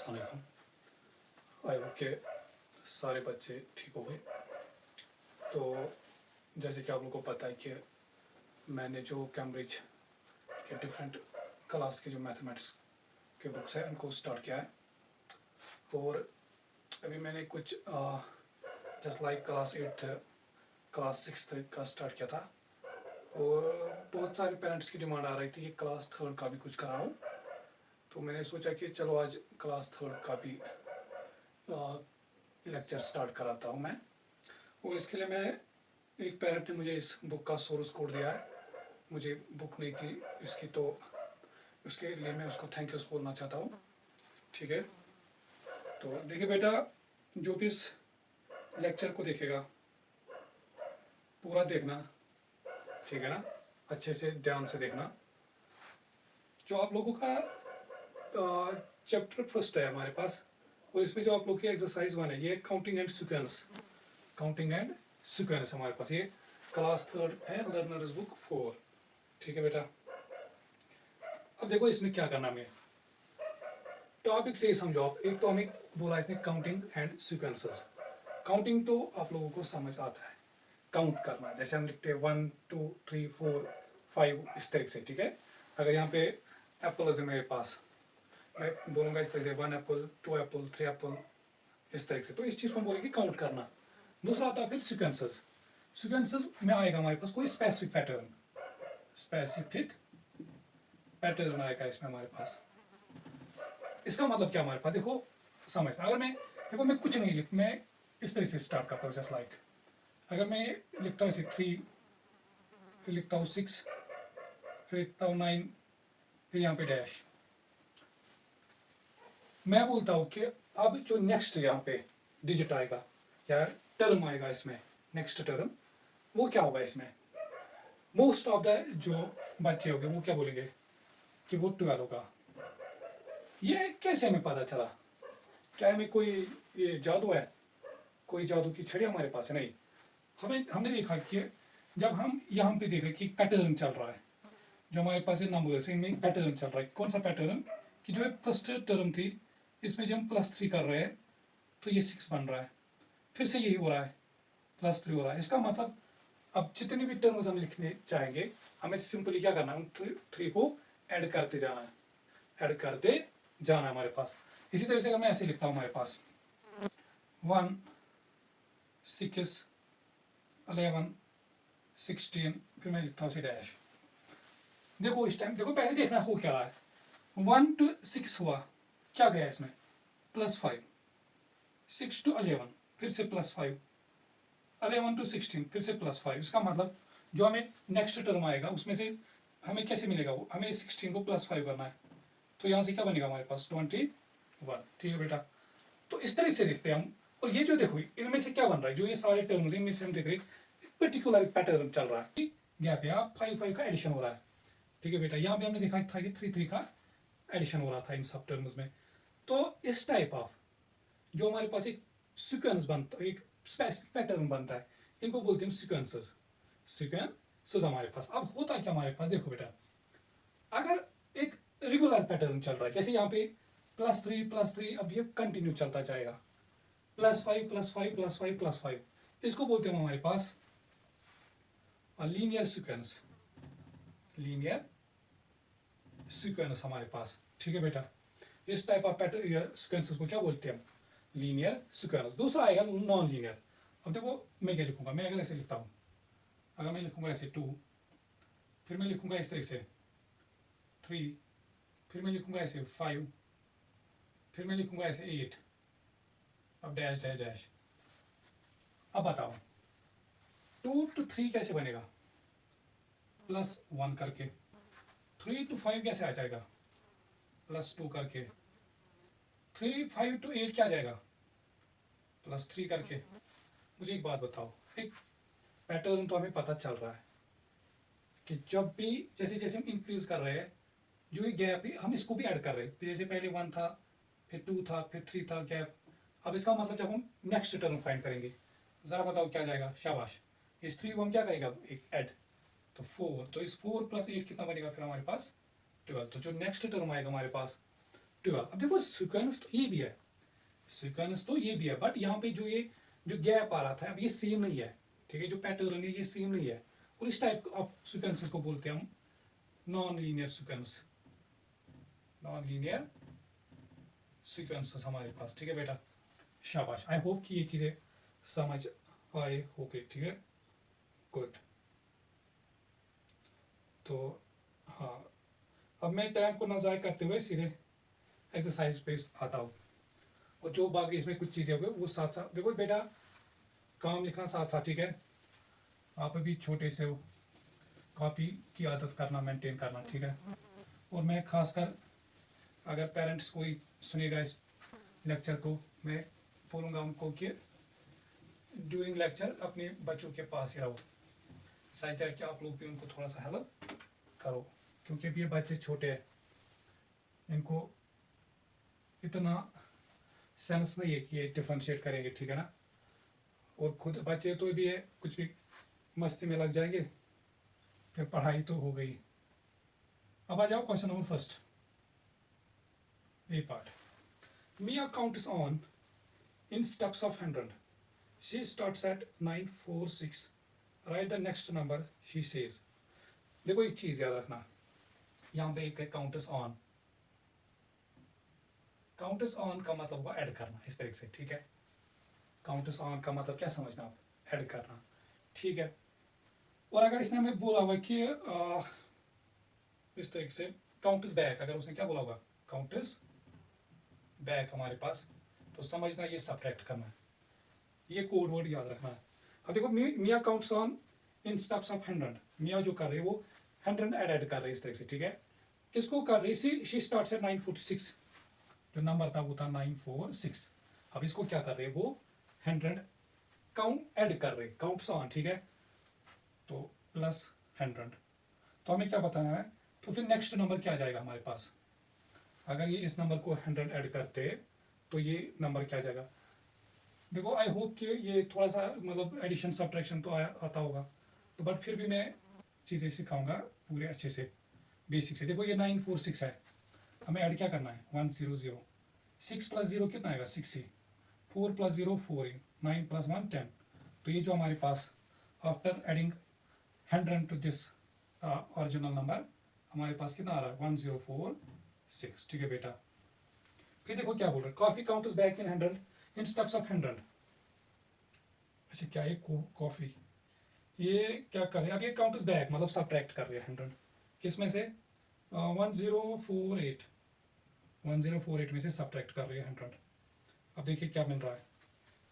अस्सलाम वालेकुम। I hope के सारे बच्चे ठीक हो गए। तो जैसे कि आप लोगों को पता है कि मैंने जो कैम्ब्रिज के डिफरेंट क्लास के जो मैथमेटिक्स के बुक्स हैं उनको स्टार्ट किया है। और अभी मैंने कुछ जस्ट लाइक क्लास 8 क्लास 6 का स्टार्ट किया था। और बहुत सारे पेरेंट्स की डिमांड आ रही थी कि क्लास 3 का भी कुछ कराओ। तो मैंने सोचा कि चलो आज क्लास 3 का भी लेक्चर स्टार्ट कराता हूँ मैं। और इसके लिए मैं एक पेरेंट ने मुझे इस बुक का सोर्स कोड दिया है। मुझे बुक नहीं थी इसकी, तो उसके लिए मैं उसको थैंक यू बोलना चाहता हूँ। ठीक है, तो देखिए बेटा, जो भी इस लेक्चर को देखेगा पूरा देखना, ठीक है ना, अच्छे से ध्यान से देखना। जो आप लोगों का चैप्टर फर्स्ट है हमारे पास, और इसमें जो आप लोग की एक्सरसाइज 1 है, ये counting and sequence, counting and sequence हमारे पास, ये क्लास 3 है, लर्नर्स बुक 4। ठीक है बेटा, अब देखो इसमें क्या करना है। टॉपिक से ही समझो आप। एक तो हमें बोला इसने काउंटिंग एंड सीक्वेंसेस। काउंटिंग तो आप लोगों को समझ आता है, काउंट करना, जैसे हम लिखते हैं 1 2 3 4 5 इस तरीके से। ठीक है, अगर यहाँ पे एप्पल है मेरे पास, मैं बोलूँगा इस तरह से 1 एप्पल 2 एप्पल 3 एप्पल इस तरीके से, तो इस चीज़ को हम बोलेंगे काउंट करना। दूसरा आता है फिर सीक्वेंसेस। सीक्वेंसेस में आएगा हमारे पास कोई स्पेसिफिक पैटर्न, स्पेसिफिक पैटर्न आएगा इसमें हमारे पास। इसका मतलब क्या हमारे पास, देखो समझ, अगर मैं देखो मैं कुछ नहीं लिख, मैं इस तरह से स्टार्ट करता हूँ जस्ट लाइक, अगर मैं लिखता हूँ इसे 3, फिर लिखता हूँ 6, फिर लिखता हूँ 9, फिर यहाँ पे डैश, मैं बोलता हूँ कि अब जो नेक्स्ट यहाँ पे डिजिट आएगा या टर्म आएगा इसमें, नेक्स्ट टर्म, वो क्या होगा इसमें। मोस्ट ऑफ द जो बच्चे होंगे वो क्या बोलेंगे कि वो 12 होगा। ये कैसे हमें पता चला? क्या हमें कोई ये जादू है, कोई जादू की छड़ी हमारे पास है? नहीं, हमने देखा कि जब हम यहाँ पे देखें कि पैटर्न चल रहा है, जो हमारे पास नंबर है इनमें पैटर्न चल रहा है। कौन सा पैटर्न? कि जो फर्स्ट टर्म थी इसमें जब हम +3 कर रहे हैं तो ये 6 बन रहा है, फिर से यही हो रहा है, +3 हो रहा है। इसका मतलब अब जितने भी टर्म्स हम लिखने चाहेंगे, हमें सिंपली क्या करना है, उन 3 को ऐड करते जाना है, ऐड करते जाना है हमारे पास। इसी तरह से अगर मैं ऐसे लिखता हूँ हमारे पास 1 6 11 16, फिर मैं लिखता हूँ इसे डैश। देखो इस टाइम देखो, पहले देखना हो क्या रहा है। 1 to 6 हुआ, क्या गया इसमें, +5, 6 to 11 फिर से +5, 11 to 16 फिर से +5। इसका मतलब जो हमें नेक्स्ट टर्म आएगा उसमें से हमें कैसे मिलेगा, वो हमें 16 को +5 करना है, तो यहाँ से क्या बनेगा हमारे पास 21। ठीक है बेटा, तो इस तरह से देखते हैं हम। और ये जो देखो इनमें से क्या बन रहा है, जो ये सारे टर्म्स इनमें से हम देख रहे हैं पर्टिकुलर पैटर्न चल रहा है, गैप या 5 का एडिशन हो रहा है। ठीक है बेटा, यहाँ पे हमने देखा था कि 3 का एडिशन हो रहा था इन सब टर्म्स में। तो इस टाइप ऑफ जो हमारे पास एक सीक्वेंस बनता है, एक स्पेसिफिक पैटर्न बनता है, इनको बोलते हैं सीक्वेंसेस। सीक्वेंसेस हमारे पास अब होता है क्या हमारे पास, देखो बेटा, अगर एक रेगुलर पैटर्न चल रहा है, जैसे यहाँ पे +3 अब ये कंटिन्यू चलता जाएगा, +5 +5 +5 +5, इसको बोलते हैं हमारे पास लीनियर सीक्वेंस, लीनियर सीक्वेंस हमारे पास। ठीक है बेटा, इस टाइप ऑफ पैटर्न सीक्वेंसेस को क्या बोलते हैं हम, लीनियर सीक्वेंस। दूसरा आएगा नॉन लीनियर। अब देखो मैं क्या लिखूंगा, मैं अगर ऐसे लिखता हूँ, अगर मैं लिखूंगा ऐसे 2, फिर मैं लिखूंगा इस तरह से 3, फिर मैं लिखूंगा ऐसे 5, फिर मैं लिखूंगा ऐसे 8, अब डैश डैश डैश। अब बताओ 2 to 3 कैसे बनेगा, +1 करके। 3 to 5 कैसे आ जाएगा, +2 करके। 5 to 8 क्या आ जाएगा, +3 करके। मुझे एक बात बताओ, एक पैटर्न तो हमें पता चल रहा है कि जब भी जैसे जैसे हम इंक्रीज कर रहे हैं, जो ये गैप है हम इसको भी ऐड कर रहे हैं। जैसे पहले 1 था, फिर 2 था, फिर 3 था गैप। अब इसका मतलब जब हम नेक्स्ट टर्म फाइंड करेंगे, ज़रा बताओ क्या जाएगा, शाबाश, इस 3 को हम क्या करेगा, एक ऐड, तो 4, तो इस 4 + 8 कितना बनेगा फिर हमारे पास 12। तो जो नेक्स्ट टर्म आएगा हमारे पास 12। अब देखो सीक्वेंस तो ये भी है, सीक्वेंस तो ये भी है, बट यहाँ पे जो ये जो गैप आ रहा था अब ये सेम नहीं है, ठीक है, जो पैटर्न है ये सेम नहीं है, और इस टाइप ऑफ सीक्वेंसेस को बोलते हैं हम non linear sequence, non linear sequences हमारे पास, ठीक है बेटा। शाबाश, आई होप कि ये चीज़ें समझ आए होगी, ठीक है, गुड। तो हाँ, अब मैं टाइम को ना ज़ाया करते हुए सीधे एक्सरसाइज पे आता हूँ, और जो बाकी इसमें कुछ चीज़ें हो गई वो साथ साथ देखो बेटा, काम लिखना साथ साथ, ठीक है, आप अभी छोटे से हो, कॉपी की आदत करना, मेंटेन करना, ठीक है। और मैं खासकर अगर पेरेंट्स कोई सुनेगा इस लेक्चर को, मैं बोलूँगा उनको कि ड्यूरिंग लेक्चर अपने बच्चों के पास ही रहो, सच दैट कि आप लोग भी उनको थोड़ा सा हेल्प करो, क्योंकि अभी ये बच्चे छोटे हैं, इनको इतना सेंस नहीं है कि ये डिफ्रेंशिएट करेंगे, ठीक है ना, और खुद बच्चे तो भी है, कुछ भी मस्ती में लग जाएंगे, फिर पढ़ाई तो हो गई। अब आ जाओ question number first, A part. Mia counts on in steps of 100. She starts at 946. Write the next number she says. देखो एक चीज याद रखना, यहाँ पे एक काउंटर्स ऑन, काउंटर्स ऑन का मतलब हुआ ऐड करना, इस तरीके से, ठीक है। काउंटर्स ऑन का मतलब क्या समझना आप, ऐड करना, ठीक है। और अगर इसने हमें बोला हुआ कि इस तरीके से काउंटर्स बैक, अगर उसने क्या बोला होगा काउंटर्स बैक हमारे पास, तो समझना ये सब्ट्रैक्ट करना है, ये कोड वर्ड याद रखना है। अब देखो Mia counts on in steps of 100, Mia जो कर रही है वो 100 ऐड कर रही है इस तरह से, ठीक है। किसको कर रही है, शी स्टार्ट्स एट 946, जो नंबर था वो था 946। अब इसको क्या कर रहे हैं, वो 100 काउंट ऐड कर रहे, काउंट्स ऑन, ठीक है, तो प्लस 100, तो हमें क्या बताना है, तो फिर नेक्स्ट नंबर क्या जाएगा हमारे पास, अगर ये इस नंबर को 100 ऐड करते तो ये नंबर क्या जाएगा। देखो आई होप कि ये थोड़ा सा मतलब एडिशन सब्ट्रैक्शन तो आता होगा, तो बट फिर भी मैं चीज़ें सिखाऊंगा पूरे अच्छे से, बेसिक से। देखो ये 946 है, हमें ऐड क्या करना है 100, 6 प्लस 0 कितना आएगा 6 ही, 4 प्लस 0 4 ही, 9 प्लस 1 10। तो ये जो हमारे पास after adding 100 to this original number हमारे पास कितना आ रहा है 1046, ठीक है बेटा। फिर देखो क्या बोल रहा है, coffee counts back in 100 in steps of 100। अच्छा क्या है कॉफी, ये क्या कर रहे हैं, अब ये काउंट्स बैक मतलब सब्ट्रैक्ट कर रहे हैं 100 किस में से 1048, 1048 में से सब्ट्रैक्ट कर रही है 100। अब देखिए क्या मिल रहा है,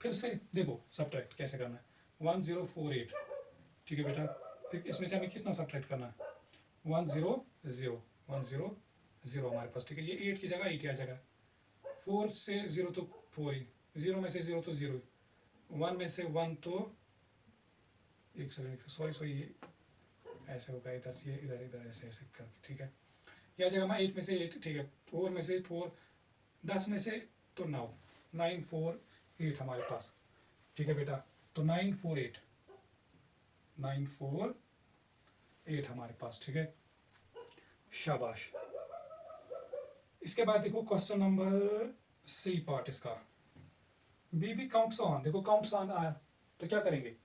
फिर से देखो सब्ट्रैक्ट कैसे करना है 1048, ठीक है बेटा। फिर इसमें से हमें कितना सब्ट्रैक्ट करना है 100 हमारे पास, ठीक है, ये 8 की जगह 8 आ जाएगा, 4 से 0 तो 4 ही, 0 में से 0 तो 0 ही, 1 में से 1 तो एक सेकंड सॉरी ये ऐसे होगा, इधर ये इधर इधर ऐसे ऐसे करके, ठीक है, यह जगह मैं 8 में से 8, ठीक है, 4 में से 4, 10 में से तो 9, 948 हमारे पास, ठीक है बेटा। तो 948 हमारे पास, ठीक है, शाबाश। इसके बाद देखो क्वेश्चन नंबर सी पार्ट इसका, बी काउंट्स ऑन, देखो काउंट्स ऑन आया तो क्या करेंगे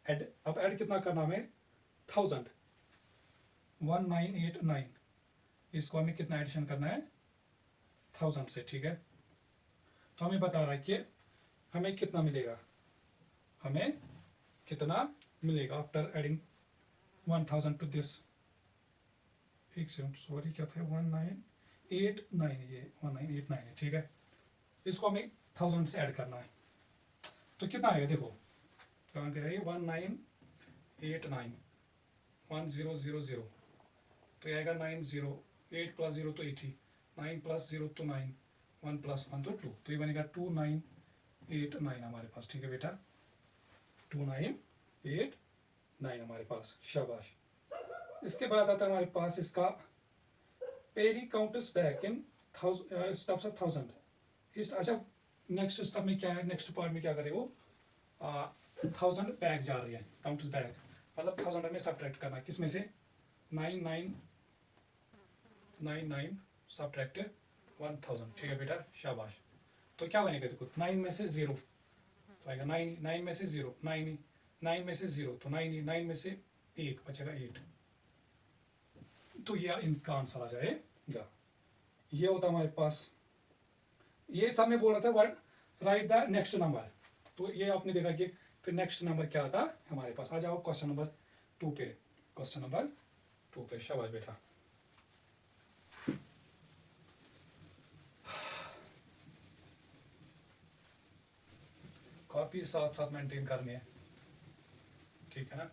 ऐड, अब ऐड कितना करना हमें 1000, 1989, इसको हमें कितना एडिशन करना है 1000 से, ठीक है। तो हमें बता रहा है कि हमें कितना मिलेगा, हमें कितना मिलेगा आफ्टर एडिंग 1000 टू दिस, एक सेकंड सॉरी क्या था 1989, ये 1989 है, ठीक है, इसको हमें 1000 से ऐड करना है, तो कितना आएगा देखो कहाँ गया ये 1989 1000, तो आएगा 90, 8 प्लस 0 तो 8 ही, 9 प्लस 0 तो 9, 1 प्लस 1 तो 2, तो ये बनेगा 2989 हमारे पास, ठीक है बेटा, 2989 हमारे पास, शाबाश। इसके बाद आता है हमारे पास इसका पेरी counters back in steps of 1000। अच्छा नेक्स्ट स्टेप में क्या है, नेक्स्ट पार्ट में क्या करे वो 1000 बैक जा रही है, काउंटर्स बैक मतलब 1000 हमें सब्ट्रैक्ट करना, किस में से 9999 सब्ट्रैक्ट 1000, ठीक है बेटा, शाबाश। तो क्या बनेगा देखो, 9 में से 0 तो आएगा 9, 9 में से 0 9, 9 में से 0 तो 9, 9 में से 1 बचेगा 8, तो ये इनका आंसर आ जाएगा। ये होता हमारे पास, ये सब में बोल रहा था word right the next number, तो ये आपने देखा कि फिर नेक्स्ट नंबर क्या आता हमारे पास। आ जाओ क्वेश्चन नंबर 2 पे, क्वेश्चन नंबर 2 पे, शाबाश बेटा। कॉपी साथ साथ मेंटेन करनी है, ठीक है ना।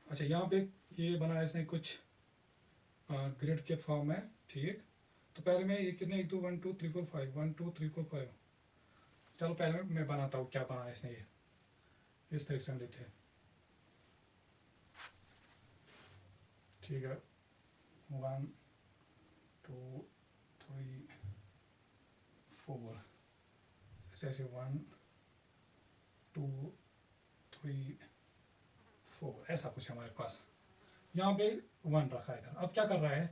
अच्छा यहाँ पे ये बनाया इसने कुछ ग्रिड के फॉर्म में, ठीक। तो पहले मैं ये कितने 1 2 1 2 3 4 5 1 2 3 4 5, चलो पहले मैं बनाता हूँ क्या बनाया इसने। ये इस तरीके से हम लेते हैं, ठीक है। 1 2 3 4 ऐसे 1 2 3 4 ऐसा कुछ हमारे पास। यहाँ पे 1 रखा है इधर। अब क्या कर रहा है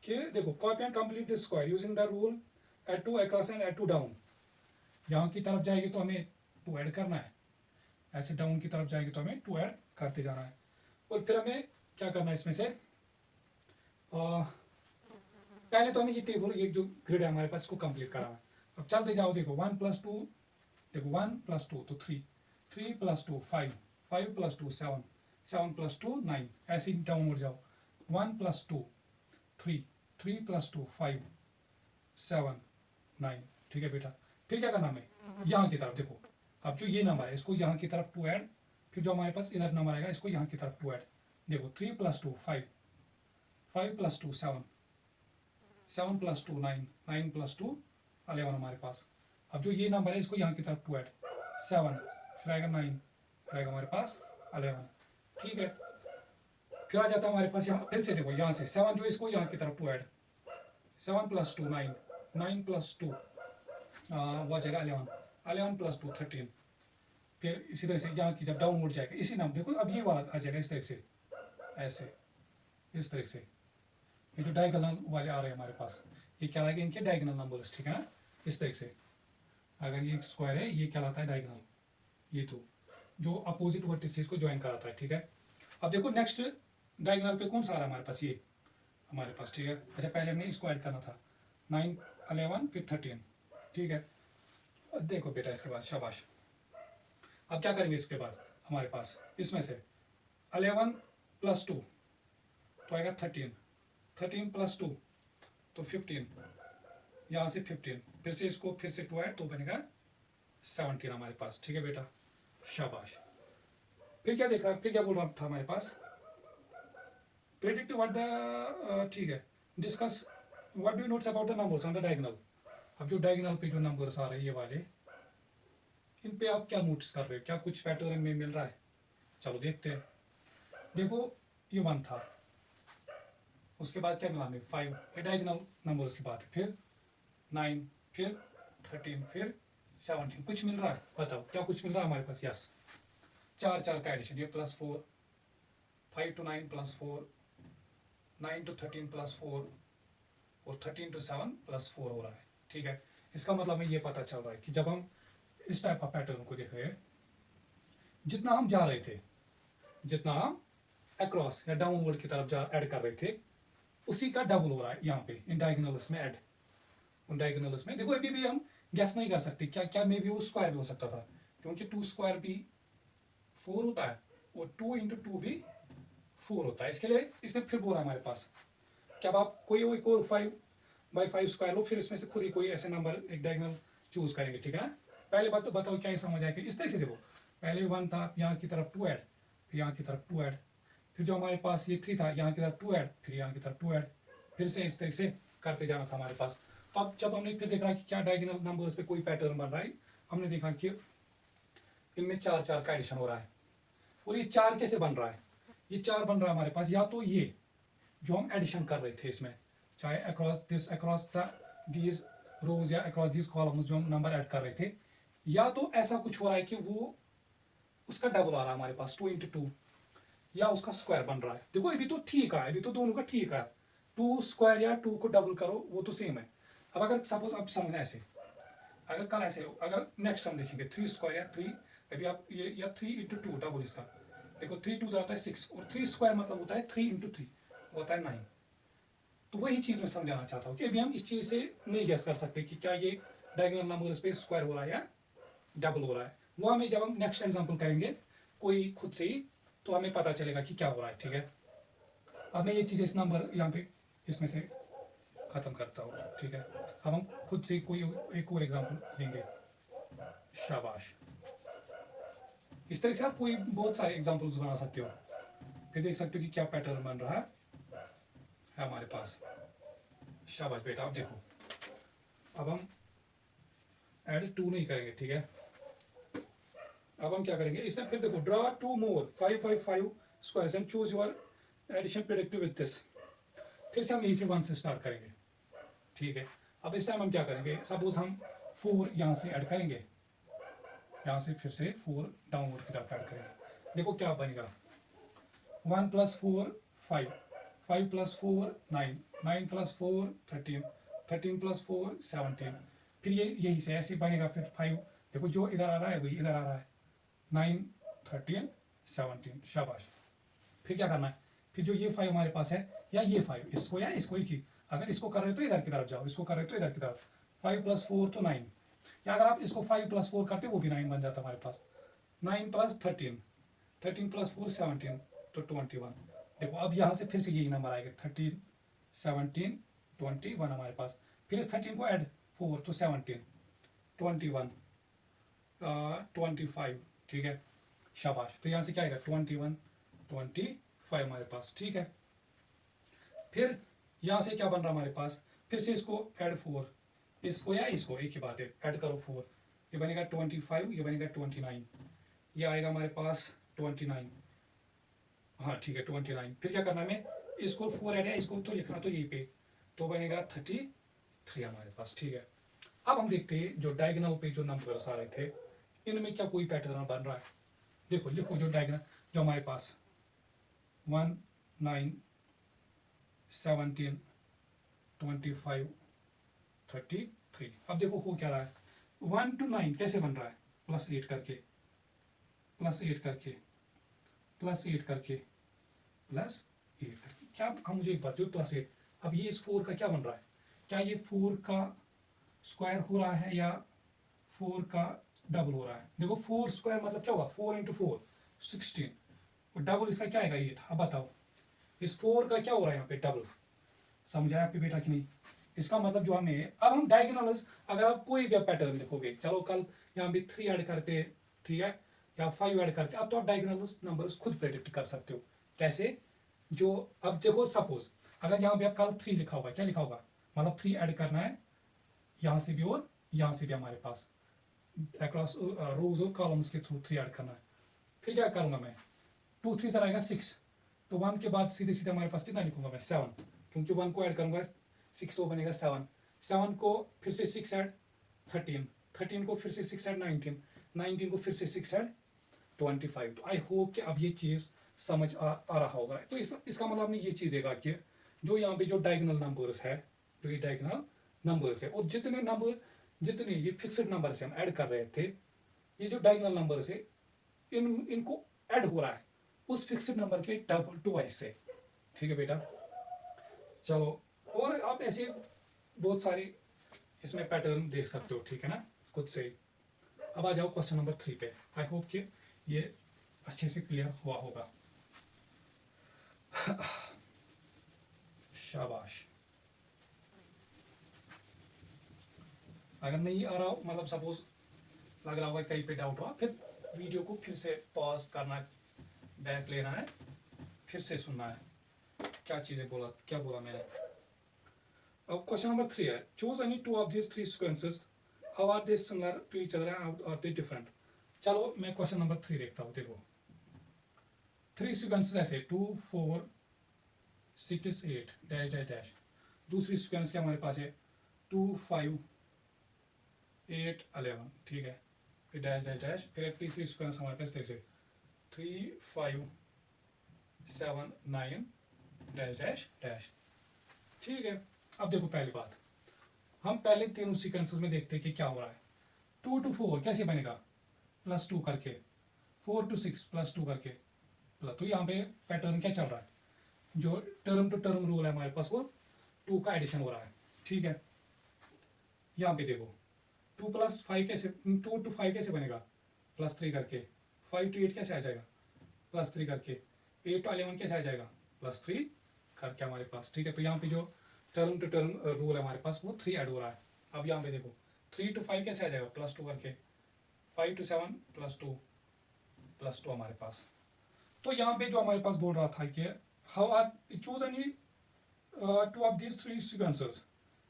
कि देखो, copy and complete this square using the rule add 2 across and add 2 down. यहाँ की तरफ जाएगी तो हमें 2 ऐड करना है, ऐसे डाउन की तरफ जाएगी तो हमें 2 ऐड करते जाना है। और फिर हमें क्या करना है इसमें से, पहले तो हमें ये टेबल, ये जो ग्रिड है हमारे पास, इसको कंप्लीट कराना। अब चलते जाओ, देखो 1 + 2, देखो 1 + 2 तो 3, 3 + 2 5, 5 + 2 7, 7 + 2 9, ऐसे ही डाउनवर्ड जाओ। 1 + 2 3, 3 + 2 5 7 9, ठीक है बेटा। फिर क्या करना हमें, यहाँ की तरफ देखो, अब जो ये नंबर है इसको यहाँ की तरफ 2 ऐड, फिर जो हमारे पास इधर नंबर आएगा इसको यहाँ की तरफ 2 ऐड। देखो 3 + 2 5, 5 + 2 7, 7 + 2 9, 9 + 2 11 हमारे पास। अब जो ये नंबर है इसको यहाँ की तरफ 2 ऐड, 7, फिर आएगा 9, फिर आएगा हमारे पास 11, ठीक है। फिर आ जाता है हमारे पास यहाँ, फिर से देखो यहाँ से 7 जो इसको यहाँ की तरफ 2 ऐड, 7 + 2 9, 9 + 2 वो आ जाएगा 11, 11 + 2 13। फिर इसी तरह से यहाँ की जब डाउनवर्ड जाएगा इसी नाम, देखो अब ये वाला आ जाएगा इस तरह से, ऐसे इस तरह से। ये जो डायगोनल वाले आ रहे हैं हमारे पास, ये क्या कहलाएगा, इनके डायगोनल नंबर्स, ठीक है ना। इस तरह से अगर ये स्क्वायर है ये कहलाता है डायगोनल, ये तो जो अपोजिट वर्टिसेस को ज्वाइन कराता है, ठीक है। अब देखो नेक्स्ट डायगोनल पे कौन सा आ रहा है हमारे पास, ये हमारे पास, ठीक है। अच्छा पहले हमने इसको ऐड करना था, 9 11 फिर 13, ठीक है। देखो बेटा इसके बाद, शाबाश। अब क्या करेंगे इसके बाद हमारे पास, इसमें से 11 + 2 तो आएगा 13, 13 + 2 तो 15, यहाँ से 15, फिर से इसको फिर से 2 ऐड तो बनेगा 17 हमारे पास, ठीक है बेटा, शाबाश। फिर क्या देख रहा, फिर क्या बोल रहा था हमारे पास, प्रेडिक्ट व्हाट द, ठीक है, discuss what do you notes about the numbers on the diagonal. अब जो डायगोनल पे जो नंबर्स आ रहे हैं ये वाले, इन पे आप क्या नोटिस कर रहे हो, क्या कुछ पैटर्न में मिल रहा है। चलो देखते हैं। देखो ये 1 था, उसके बाद क्या मिला हमें 5, ये डायगोनल नंबर्स की बात है। फिर 9, फिर 13, फिर 17, कुछ मिल रहा है, बताओ क्या कुछ मिल रहा है हमारे पास। यस, 4 4 का एडिशन, ये +4, 5 to 9 +4, 9 to 13 +4 और 13 to 7 +4 हो रहा है, ठीक है। इसका मतलब हमें ये पता चल रहा है कि जब हम इस टाइप का पैटर्न को देख रहे हैं, जितना हम जा रहे थे, जितना हम अक्रॉस या डाउनवर्ड की तरफ जा ऐड कर रहे थे, उसी का डबल हो रहा है यहाँ पे इन डायगोनल्स में ऐड। उन डायगोनल्स में देखो अभी भी हम गैस नहीं कर सकते, क्या क्या मे भी वो स्क्वायर भी हो सकता था, क्योंकि 2 स्क्वायर भी 4 होता है और 2 × 2 भी 4 होता है। इसके लिए इसने फिर बोला हमारे पास कि अब आप कोई एक और 5/5 स्क्वायर लो, फिर इसमें से खुद ही कोई ऐसे नंबर एक डायगोनल चूज करेंगे, ठीक है ना। पहले बात तो बताओ क्या ये समझ आएगा। इस तरह से देखो, पहले 1 था, यहाँ की तरफ 2 ऐड, फिर यहाँ की तरफ 2 ऐड, फिर जो हमारे पास ये 3 था, यहाँ की तरफ 2 ऐड, फिर यहाँ की तरफ 2 ऐड, फिर से इस तरह से करते जाना था हमारे पास। अब जब हमने फिर देखा कि क्या डायगोनल नंबर्स पे कोई पैटर्न बन रहा है, हमने देखा कि इनमें 4 4 का एडिशन हो रहा है। और ये 4 कैसे बन रहा है, ये 4 बन रहा है हमारे पास, या तो ये जो हम एडिशन कर रहे थे इसमें, चाहे अक्रॉस द दीज रोज या अक्रॉस दीज कॉलम्स जो हम नंबर ऐड कर रहे थे, या तो ऐसा कुछ हो रहा है कि वो उसका डबल आ रहा है हमारे पास 2 × 2, या उसका स्क्वायर बन रहा है। देखो अभी तो ठीक है, अभी तो दोनों का ठीक है, टू स्क्वायर या टू को डबल करो वो तो सेम है। अब अगर सपोज आप समझना ऐसे, अगर कल ऐसे अगर नेक्स्ट हम देखेंगे 3 स्क्वायर या 3, अभी आप ये या 3 इंटू टू डबल इसका देखो, 3 टू होता है 6 और 3 स्क्वायर मतलब होता है 3 इंटू 3 होता है 9। तो वही चीज़ मैं समझाना चाहता हूँ कि अभी हम इस चीज़ से नहीं गैस कर सकते कि क्या ये डायगोनल नंबर्स पे स्क्वायर हो रहा है या डबल हो रहा है। वो हमें जब हम नेक्स्ट एग्जांपल करेंगे कोई खुद से ही, तो हमें पता चलेगा कि क्या हो रहा है। ठीक है, अब मैं ये चीज़ें इस नंबर यहाँ पे इसमें से ख़त्म करता हूँ। ठीक है, अब हम खुद से कोई एक और एग्जांपल लेंगे। शाबाश, इस तरह से आप कोई बहुत सारे एग्जांपल्स बना सकते हो, फिर देख सकते हो कि क्या पैटर्न बन रहा है हमारे पास। शाबाश बेटा, अब देखो, अब हम ऐड 2 नहीं करेंगे। ठीक है, अब हम क्या करेंगे इससे, फिर देखो draw 2 more 5 by 5 squares and choose your addition predictive with this. फिर से हम यहीं से 1 से स्टार्ट करेंगे। ठीक है, अब इस टाइम हम क्या करेंगे, सपोज हम 4 यहाँ से ऐड करेंगे, यहाँ से फिर से 4 डाउनवर्ड की तरफ ऐड करेंगे। देखो क्या बनेगा, 1 + 4 5, 5 + 4 9, 9 + 4 13, 13 + 4 17। फिर ये यही से ऐसे बनेगा, फिर 5 देखो जो इधर आ रहा है वही इधर आ रहा है, 9 13 17। शाबाश, फिर क्या करना है, फिर जो ये 5 हमारे पास है या ये 5, इसको या इसको ही की, अगर इसको कर रहे हो तो इधर की तरफ जाओ, इसको कर रहे हो तो इधर की तरफ। 5 + 4 तो 9, या अगर आप इसको 5 + 4 करते वो भी 9 बन जाता हमारे पास। 9 + 13, 13 + 4 17 तो 21। देखो अब यहाँ से फिर से यही नंबर आएगा, 13 17 21 हमारे पास। फिर इस 13 को ऐड 4 तो 17 21 25। ठीक है, शाबाश, तो यहाँ से क्या आएगा 21 25 हमारे पास। ठीक है, फिर यहाँ से क्या बन रहा हमारे पास, फिर से इसको ऐड 4, इसको या इसको एक ही बात है, ऐड करो 4, ये बनेगा 25, ये बनेगा 29, ये आएगा हमारे पास 29। हाँ ठीक है 29। फिर क्या करना है, हमें इसको 4 ऐड है, इसको तो लिखना तो यहीं पे, तो बनेगा 33 हमारे पास। ठीक है, अब हम देखते हैं जो डायगोनल पे जो नंबर्स आ रहे थे इनमें क्या कोई पैटर्न बन रहा है। देखो लिखो जो डायगोनल जो हमारे पास 1 9 17 25 33। अब देखो हो क्या रहा है, 1 to 9 कैसे बन रहा है, +8 करके, +8 करके, +8 करके, +8 करके। क्या हम मुझे एक बात, जो +8, अब ये इस 4 का क्या बन रहा है, क्या ये 4 का स्क्वायर हो रहा है या 4 का डबल हो रहा है। देखो 4 स्क्वायर मतलब क्या होगा, 4 × 4 16, और डबल इसका क्या आएगा 8। अब बताओ इस 4 का क्या हो रहा है यहाँ पे डबल, समझ आया आपके बेटा कि नहीं। इसका मतलब जो हमें, अब हम डायगोनल्स, अगर आप कोई भी पैटर्न देखोगे, चलो कल यहाँ पे 3 ऐड करते, ठीक है, या 5 ऐड करते, अब तो आप डायगोनल्स नंबर्स खुद प्रेडिक्ट कर सकते हो। कैसे, जो अब देखो सपोज अगर यहाँ पे आप कल 3 लिखा होगा, क्या लिखा होगा, मतलब 3 ऐड करना है यहाँ से भी और यहाँ से भी हमारे पास, अक्रॉस रोज और कॉलम्स के थ्रू 3 ऐड करना है। फिर क्या करूँगा मैं, 2 3 सर आएगा 6, तो 1 के बाद सीधे सीधे हमारे पास कितना लिखूंगा मैं 7, क्योंकि 1 को ऐड करूंगा 6 तो बनेगा 7, 7 को फिर से 6 ऐड 13, 13 को फिर से 6 ऐड 19, 19 को फिर से 6 ऐड 25। तो आई होप कि अब ये चीज़ समझ आ रहा होगा। तो इसका मतलब हमने ये चीज़ देखा कि जो यहाँ पे जो डायगोनल नंबर्स है, जो ये डायगोनल नंबर्स है, और जितने ये फिक्स्ड नंबर से हम ऐड कर रहे थे, ये जो डायगोनल नंबर्स है इनको ऐड हो रहा है उस फिक्स्ड नंबर के डबल ट्वाइस से। ठीक है बेटा, चलो, और आप ऐसे बहुत सारे इसमें पैटर्न देख सकते हो। ठीक है ना, खुद से। अब आ जाओ क्वेश्चन नंबर 3 पे। आई होप कि ये अच्छे से क्लियर हुआ होगा। शाबाश, अगर नहीं आ रहा हो, मतलब सपोज लग रहा होगा कहीं पे डाउट हुआ, फिर वीडियो को फिर से पॉज करना है, बैक लेना है, फिर से सुनना है क्या चीज़ें बोला, क्या बोला मैंने। अब क्वेश्चन नंबर 3 है, choose any 2 of this 3 sequences, how are they similar to each other and are they different. चलो मैं क्वेश्चन नंबर 3 देखता हूँ। देखो 3 सीक्वेंसेस ऐसे 2 4 6 8 डैश डैश डैश। दूसरी सीक्वेंस क्या हमारे पास है 2 5 8 11। ठीक है, फिर डैश डैश डैश। फिर एक तीसरी सीक्वेंस हमारे पास देख से 3 5 7 9 डैश डैश डैश। ठीक है। अब देखो पहली बात, हम पहले तीनों सीक्वेंसेस में देखते हैं कि क्या हो रहा है। 2 to 4 कैसे बनेगा, +2 करके, 4 to 6 +2 करके प्लस। तो यहाँ पे पैटर्न क्या चल रहा है, जो टर्म टू टर्म रूल है हमारे पास, वो 2 का एडिशन हो रहा है। ठीक है, यहाँ पे देखो 2 + 5 कैसे, 2 to 5 कैसे बनेगा, +3 करके। 5 to 8 कैसे आ जाएगा, +3 करके। 8 to 11 कैसे आ जाएगा, +3 करके हमारे पास। ठीक है, तो यहाँ पे जो टर्म टू टर्म रूल है हमारे पास, वो 3 ऐड हो रहा है। अब यहाँ पे देखो 3 to 5 कैसे आ जाएगा, +2 करके। 5 to 7 +2 हमारे पास। तो यहाँ पे जो हमारे पास बोल रहा था कि how are choose any 2 of these 3 sequences,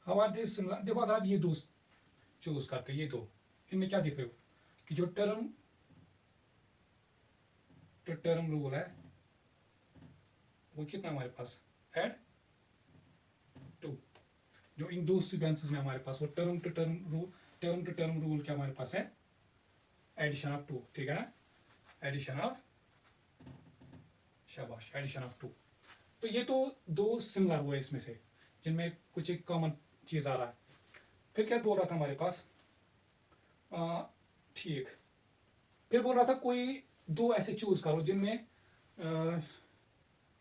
how are these similar. देखो अगर आप ये दो चूज करते, ये दो, इनमें क्या दिख रहे हो कि जो टर्म टू टर्म रूल है वो कितना हमारे पास, ऐड 2। जो इन दो सीक्वेंसेस में हमारे पास वो टर्म टू टर्म रूल क्या हमारे पास है, एडिशन ऑफ 2। ठीक है ना, एडिशन ऑफ, शाबाश, एडिशन ऑफ 2। तो ये तो दो सिमिलर हुए इसमें से, जिनमें कुछ एक कॉमन चीज आ रहा है। फिर क्या बोल रहा था हमारे पास, ठीक, फिर बोल रहा था कोई दो ऐसे चूज करो जिनमें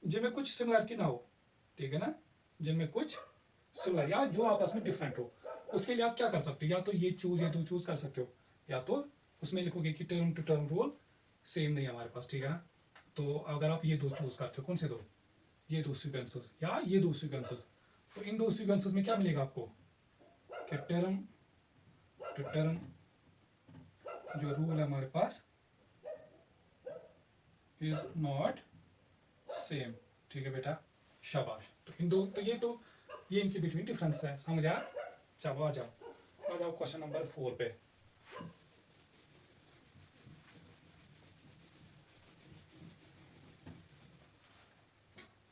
जिनमें कुछ सिमिलरिटी ना हो। ठीक है ना, जिनमें कुछ सिमिलर या जो आपस में डिफरेंट हो। उसके लिए आप क्या कर सकते हो, या तो ये दो चूज कर सकते हो, या तो उसमें लिखोगे कि term to term rule same नहीं है हमारे पास। ठीक है ना, तो अगर आप ये दो चूज करते हो, कौन से दो, ये दो सीक्वेंसेस या ये दो सीक्वेंसेस, तो इन दो सीक्वेंसेस में क्या मिलेगा आपको कि टर्म टू टर्म जो रूल है हमारे पास इज नॉट सेम। ठीक है बेटा, शाबाश। तो इन दो, तो ये इनके बिटवीन डिफरेंस है, समझ आया। चलो आ जाओ क्वेश्चन नंबर 4 पे।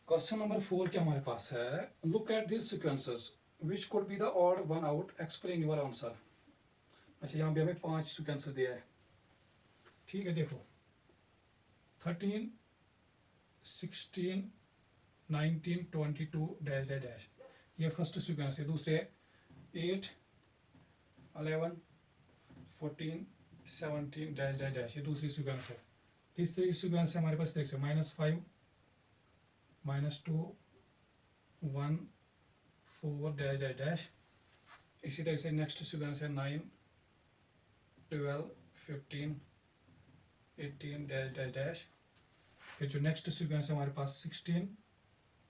क्वेश्चन नंबर 4 क्या हमारे पास है, look at this sequences which could be the odd one out, explain your answer. अच्छा, यहाँ पे हमें 5 सीक्वेंसेस दिया है। ठीक है, देखो 13, 16, 19, 22 डैश डैश डैश, ये फर्स्ट सीक्वेंस है। दूसरे 8, 11, 14, 17 डैश डैश डैश, ये दूसरी सीक्वेंस है। तीसरी सीक्वेंस है हमारे पास देख से -5, -2, 1, 4 डैश डैश डैश। इसी तरह से नेक्स्ट सीक्वेंस है 9, 12, 15, 18 डैश डैश डैश। फिर जो नेक्स्ट सीक्वेंस है हमारे पास 16,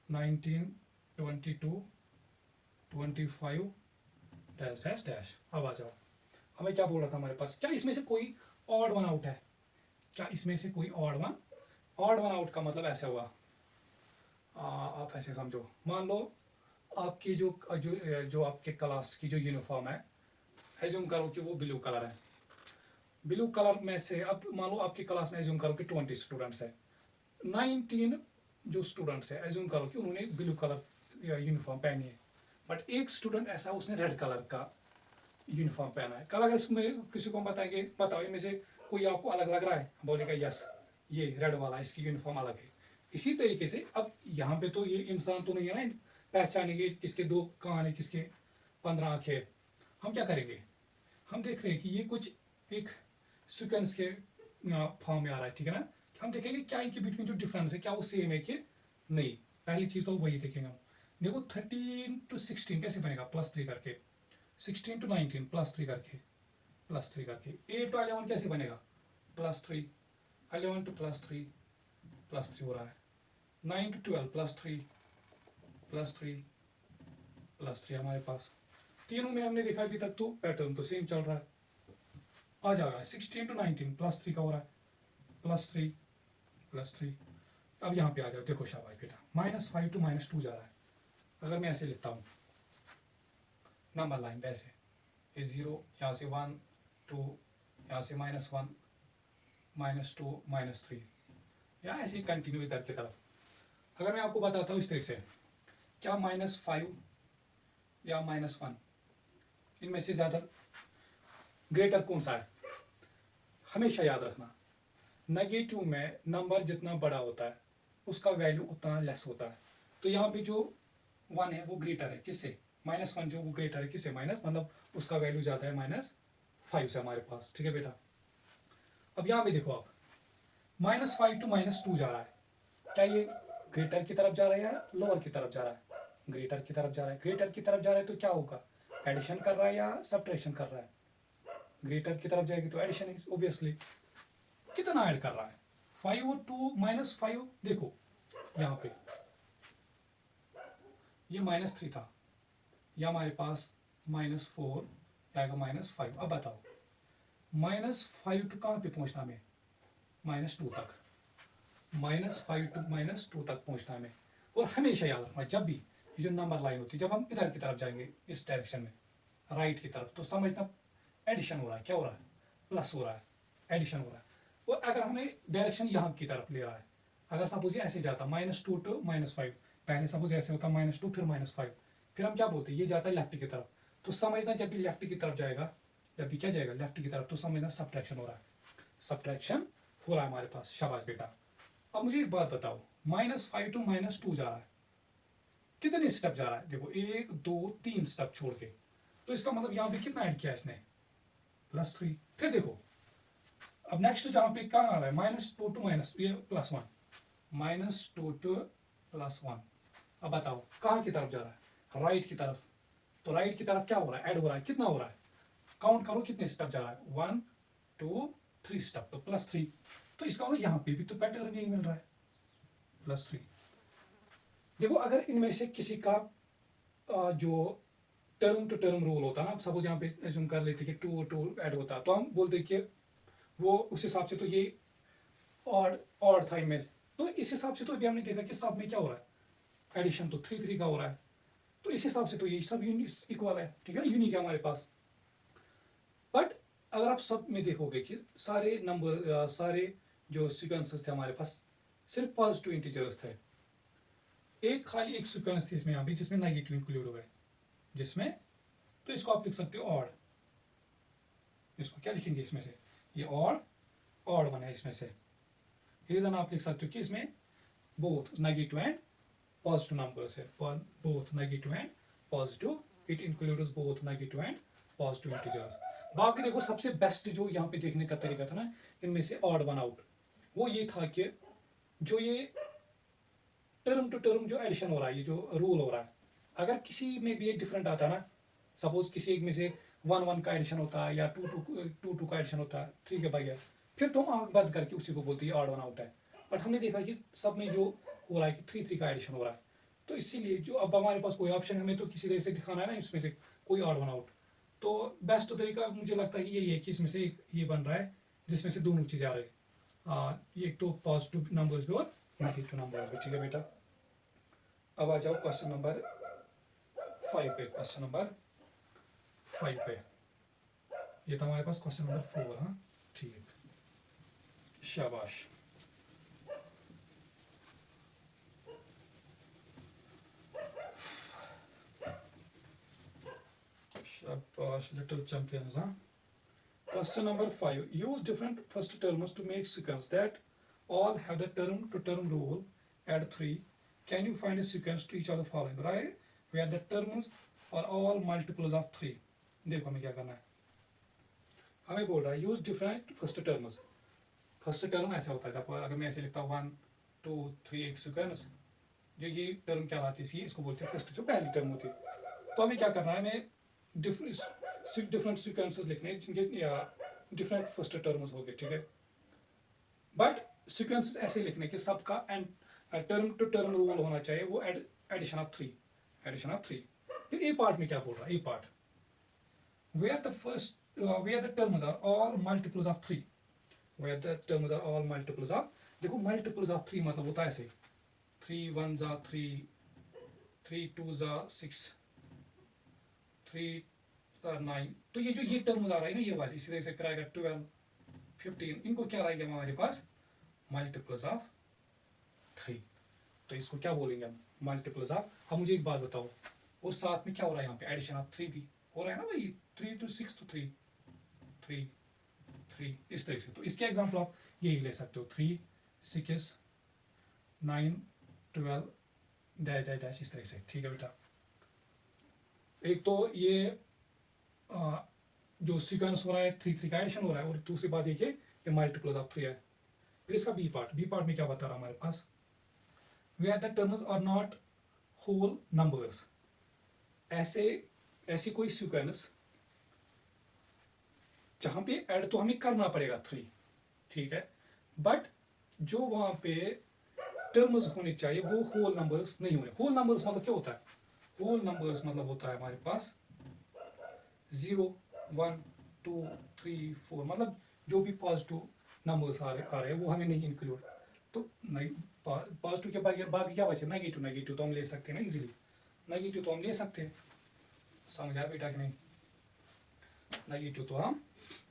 19, 22, 25 डैश डैश डैश। अब आ जाओ, हमें क्या बोल रहा था हमारे पास, क्या इसमें से कोई ऑड वन आउट है, क्या इसमें से कोई ऑड वन आउट का मतलब ऐसा हुआ, आप ऐसे समझो, मान लो आपकी जो आपके क्लास की जो यूनिफॉर्म है, एज्यूम करो कि वो ब्लू कलर है। ब्लू कलर में से अब मान लो आपकी क्लास में एज्यूम करो कि 20 स्टूडेंट्स है, 19 जो स्टूडेंट्स है एज्यूम करो कि उन्होंने ब्लू कलर यूनिफॉर्म पहनी है, बट एक स्टूडेंट ऐसा उसने रेड कलर का यूनिफॉर्म पहना है। कल अगर इसमें किसी को बताएंगे, बताओ इनमें से कोई आपको अलग लग रहा है, बोलेगा यस ये रेड वाला, इसकी यूनिफॉर्म अलग है। इसी तरीके से अब यहाँ पे तो ये इंसान तो नहीं है ना पहचानेंगे किसके 2 कान है, किसके 15 आंखें। हम क्या करेंगे, हम देख रहे हैं कि ये कुछ एक सीक्वेंस के फॉर्म में आ रहा है। ठीक है ना, हम देखेंगे क्या इनके बीच में जो डिफरेंस है क्या वो सेम है कि नहीं। पहली चीज तो वही देखेंगे हम। देखो 13 to 16 कैसे बनेगा, +3 करके। 16 to 19 +3 करके, +3 करके। 8 to 11 कैसे बनेगा, +3, 11 to +3 हो रहा है। 9 to 12 +3 हमारे पास। तीनों में हमने देखा अभी तक तो पैटर्न तो सेम चल रहा है। आ जाएगा 16 to 19 +3 का हो रहा है, +3। अब यहाँ पे आ जाओ, देखो शाबाश बेटा, -5 to -2 जा रहा है। अगर मैं ऐसे लिखता हूँ नंबर लाइन वैसे, ये 0, यहाँ से 1, 2, यहाँ से -1, -2, -3, या ऐसे कंटिन्यू इधर की तरफ। अगर मैं आपको बताता हूँ इस तरह से, क्या -5 या -1 इनमें से ज़्यादा ग्रेटर कौन सा है, हमेशा याद रखना नेगेटिव में नंबर जितना बड़ा होता है उसका वैल्यू उतना लेस होता है। तो यहाँ पे जो वन है वो ग्रेटर है किससे, -1 जो वो ग्रेटर है किससे, माइनस मतलब उसका वैल्यू ज़्यादा है -5 से हमारे पास, ठीक है बेटा। अब यहाँ भी देखो आप, -5 to -2 जा रहा है, क्या ये ग्रेटर की तरफ जा रहा है या लोअर की तरफ जा रहा है, ग्रेटर की तरफ जा रहा है। ग्रेटर की तरफ जा रहा है तो क्या होगा, एडिशन कर रहा है या सब्ट्रैक्शन कर रहा है, ग्रेटर की तरफ जाएगी तो एडिशन है ऑब्वियसली। कितना ऐड कर रहा है, 5 और 2 -5, देखो यहाँ पे ये -3 था, या हमारे पास -4 आएगा -5। अब बताओ -5 टू कहाँ पे पहुंचना हमें, -2 तक, -5 टू -2 तक पहुंचना हमें। और हमेशा याद रखना जब भी ये जो नंबर लाइन होती है, जब हम इधर की तरफ जाएंगे इस डायरेक्शन में राइट की तरफ, तो समझना एडिशन हो रहा है, क्या हो रहा है, प्लस हो रहा है, एडिशन हो रहा है। और अगर हमें डायरेक्शन यहाँ की तरफ ले रहा है, अगर सपोज ये ऐसे जाता -2 टू -5, पहले सपोज ऐसे होता -2 फिर -5, फिर हम क्या बोलते हैं ये जाता है लेफ्ट की तरफ, तो समझना जब भी लेफ्ट की तरफ जाएगा, जब भी क्या जाएगा लेफ्ट की तरफ, तो समझना सब्ट्रैक्शन हो रहा है, सब्ट्रैक्शन हो रहा है हमारे पास, शाबाश बेटा। अब मुझे एक बात बताओ, -5 टू -2 जा रहा है, कितने स्टेप जा रहा है, देखो 1 2 3 स्टेप छोड़ के, तो इसका मतलब यहाँ पे कितना ऐड किया इसने, +3। फिर देखो अब नेक्स्ट जहाँ पे कहाँ आ रहा है, -2 टू +1, -2 टू +1। अब बताओ कहाँ की तरफ जा रहा है, राइट की तरफ, तो राइट की तरफ क्या हो रहा है, ऐड हो रहा है, कितना हो रहा है, काउंट करो कितने स्टेप जा रहा है, 1 2 3 स्टेप, तो +3। तो इसका मतलब यहाँ पे भी तो पैटर्न यही मिल रहा है, +3। देखो अगर इनमें से किसी का जो टर्म टू टर्म रूल होता है ना, सपोज यहाँ पे एज्यूम कर लेते कि 2 2 ऐड होता, तो हम बोलते कि वो उस हिसाब से तो ये ऑड ऑड था इनमें, तो इस हिसाब से तो अभी हमने देखा कि सब में क्या हो रहा है, एडिशन तो 3 3 का हो रहा है, तो इस हिसाब से तो ये सब इक्वल है, ठीक है, यूनिक है हमारे पास। बट अगर आप सब में देखोगे कि सारे नंबर सारे जो सिक्वेंसेस थे हमारे पास सिर्फ पॉजिटिव इंटीजर्स थे, एक खाली एक सिक्वेंस थी इसमें यहाँ पे जिसमें नेगेटिव इंक्लूड हुए, जिसमें, तो इसको आप लिख सकते हो ऑड, इसको क्या लिखेंगे इसमें से, ये ऑड ऑड वन है इसमें से। रीजन आप लिख सकते हो कि इसमें both negative and positive numbers है, both negative and positive, it includes both negative and positive integers. बाकी देखो सबसे बेस्ट जो यहाँ पे देखने का तरीका था ना इनमें से ऑड वन आउट, वो ये था कि जो ये टर्म टू टर्म जो एडिशन हो रहा है, ये जो रूल हो रहा है, अगर किसी में भी एक डिफरेंट आता है ना, सपोज किसी एक में से 1 1 का एडिशन होता है या 2 2 का एडिशन होता है, ठीक है भैया, फिर तुम आंख बंद करके उसी को बोलते हैं ऑड वन आउट है। बट हमने देखा कि सब में जो हो रहा है कि 3 3 का एडिशन हो रहा है, तो इसीलिए जो अब हमारे पास कोई ऑप्शन हमें तो किसी तरह से दिखाना है ना इसमें से कोई ऑड वन आउट, तो बेस्ट तरीका मुझे लगता है कि यही है कि इसमें से ये बन रहा है जिसमें से दोनों चीज़ आ रही है, ये एक तो पॉजिटिव नंबर्स भी और नेगेटिव नंबर्स भी, ठीक है बेटा। अब आ जाओ क्वेश्चन नंबर 5 पे, क्वेश्चन नंबर 5 पे, ये था हमारे पास क्वेश्चन नंबर 4, हाँ ठीक, शाबाश। शाबाश लिटिल चैंपियंस, हाँ। Question number 5. Use different first terms to make sequence that all have the term to term rule. Add 3. Can you find a sequence to each of the following? Right? Where the terms are all multiples of 3. देखो हमें क्या करना है, हमें बोल रहा है use different first terms. First term ऐसा होता है जब अगर मैं ऐसे लिखता हूँ 1 2 3 एक सिक्वेंस, जो ये टर्म क्या आती है इसको बोलते हैं फर्स्ट, जो पहली टर्म होती है। तो हमें क्या करना है, हमें डिफरेंट सिक्वेंसेस लिखने हैं जिनके डिफरेंट फर्स्ट टर्म्स हो गए, ठीक है। बट सिक्वेंसेस ऐसे लिखने कि सबका and term to term rule होना चाहिए, वो एडिशन ऑफ 3, एडिशन ऑफ 3। फिर ए पार्ट में क्या बोल रहा है, a part where the first where the terms are all multiples of 3, where the terms are all multiples of, देखो मल्टीपल्स ऑफ 3 मतलब होता है ऐसे 3 1 3 3 2 6 3 9, तो ये जो ये टर्म्स आ रहा है ना ये वाली, इसी तरह से फिर आएगा 12 15, इनको क्या आएगा हमारे पास मल्टीपल्स ऑफ 3, तो इसको क्या बोलेंगे हम मल्टीपल्स ऑफ। अब मुझे एक बात बताओ, और साथ में क्या हो रहा है यहाँ पे एडिशन ऑफ 3 भी हो रहा है ना भाई, 3 to 6 to 3 3 3 इस तरह से। तो इसके एग्जाम्पल आप यही ले सकते हो 3 6 9 12 डैश डैश डैश इस तरह से, ठीक है बेटा। एक तो ये जो सीक्वेंस हो रहा है 3 3 का एडिशन हो रहा है, और दूसरी बात ये मल्टीपल्स ऑफ 3 है। फिर इसका बी पार्ट में क्या बता रहा हमारे पास, where the terms are not whole numbers, ऐसी कोई सीक्वेंस जहां पे ऐड तो हमें करना पड़ेगा 3, ठीक है, बट जो वहां पे टर्म्स होने चाहिए वो होल नंबर्स नहीं होने। होल नंबर्स मतलब क्या होता है, होल नंबर्स मतलब होता है हमारे पास 0 1 2 3 4, मतलब जो भी पॉजिटिव नंबर्स आ रहे हैं वो हमें नहीं इंक्लूड। तो नहीं, पॉजिटिव के बाकी क्या बचे, नेगेटिव तो हम ले सकते हैं ना इजीली, नेगेटिव तो हम ले सकते हैं, समझा बेटा कि नहीं, नेगेटिव तो हम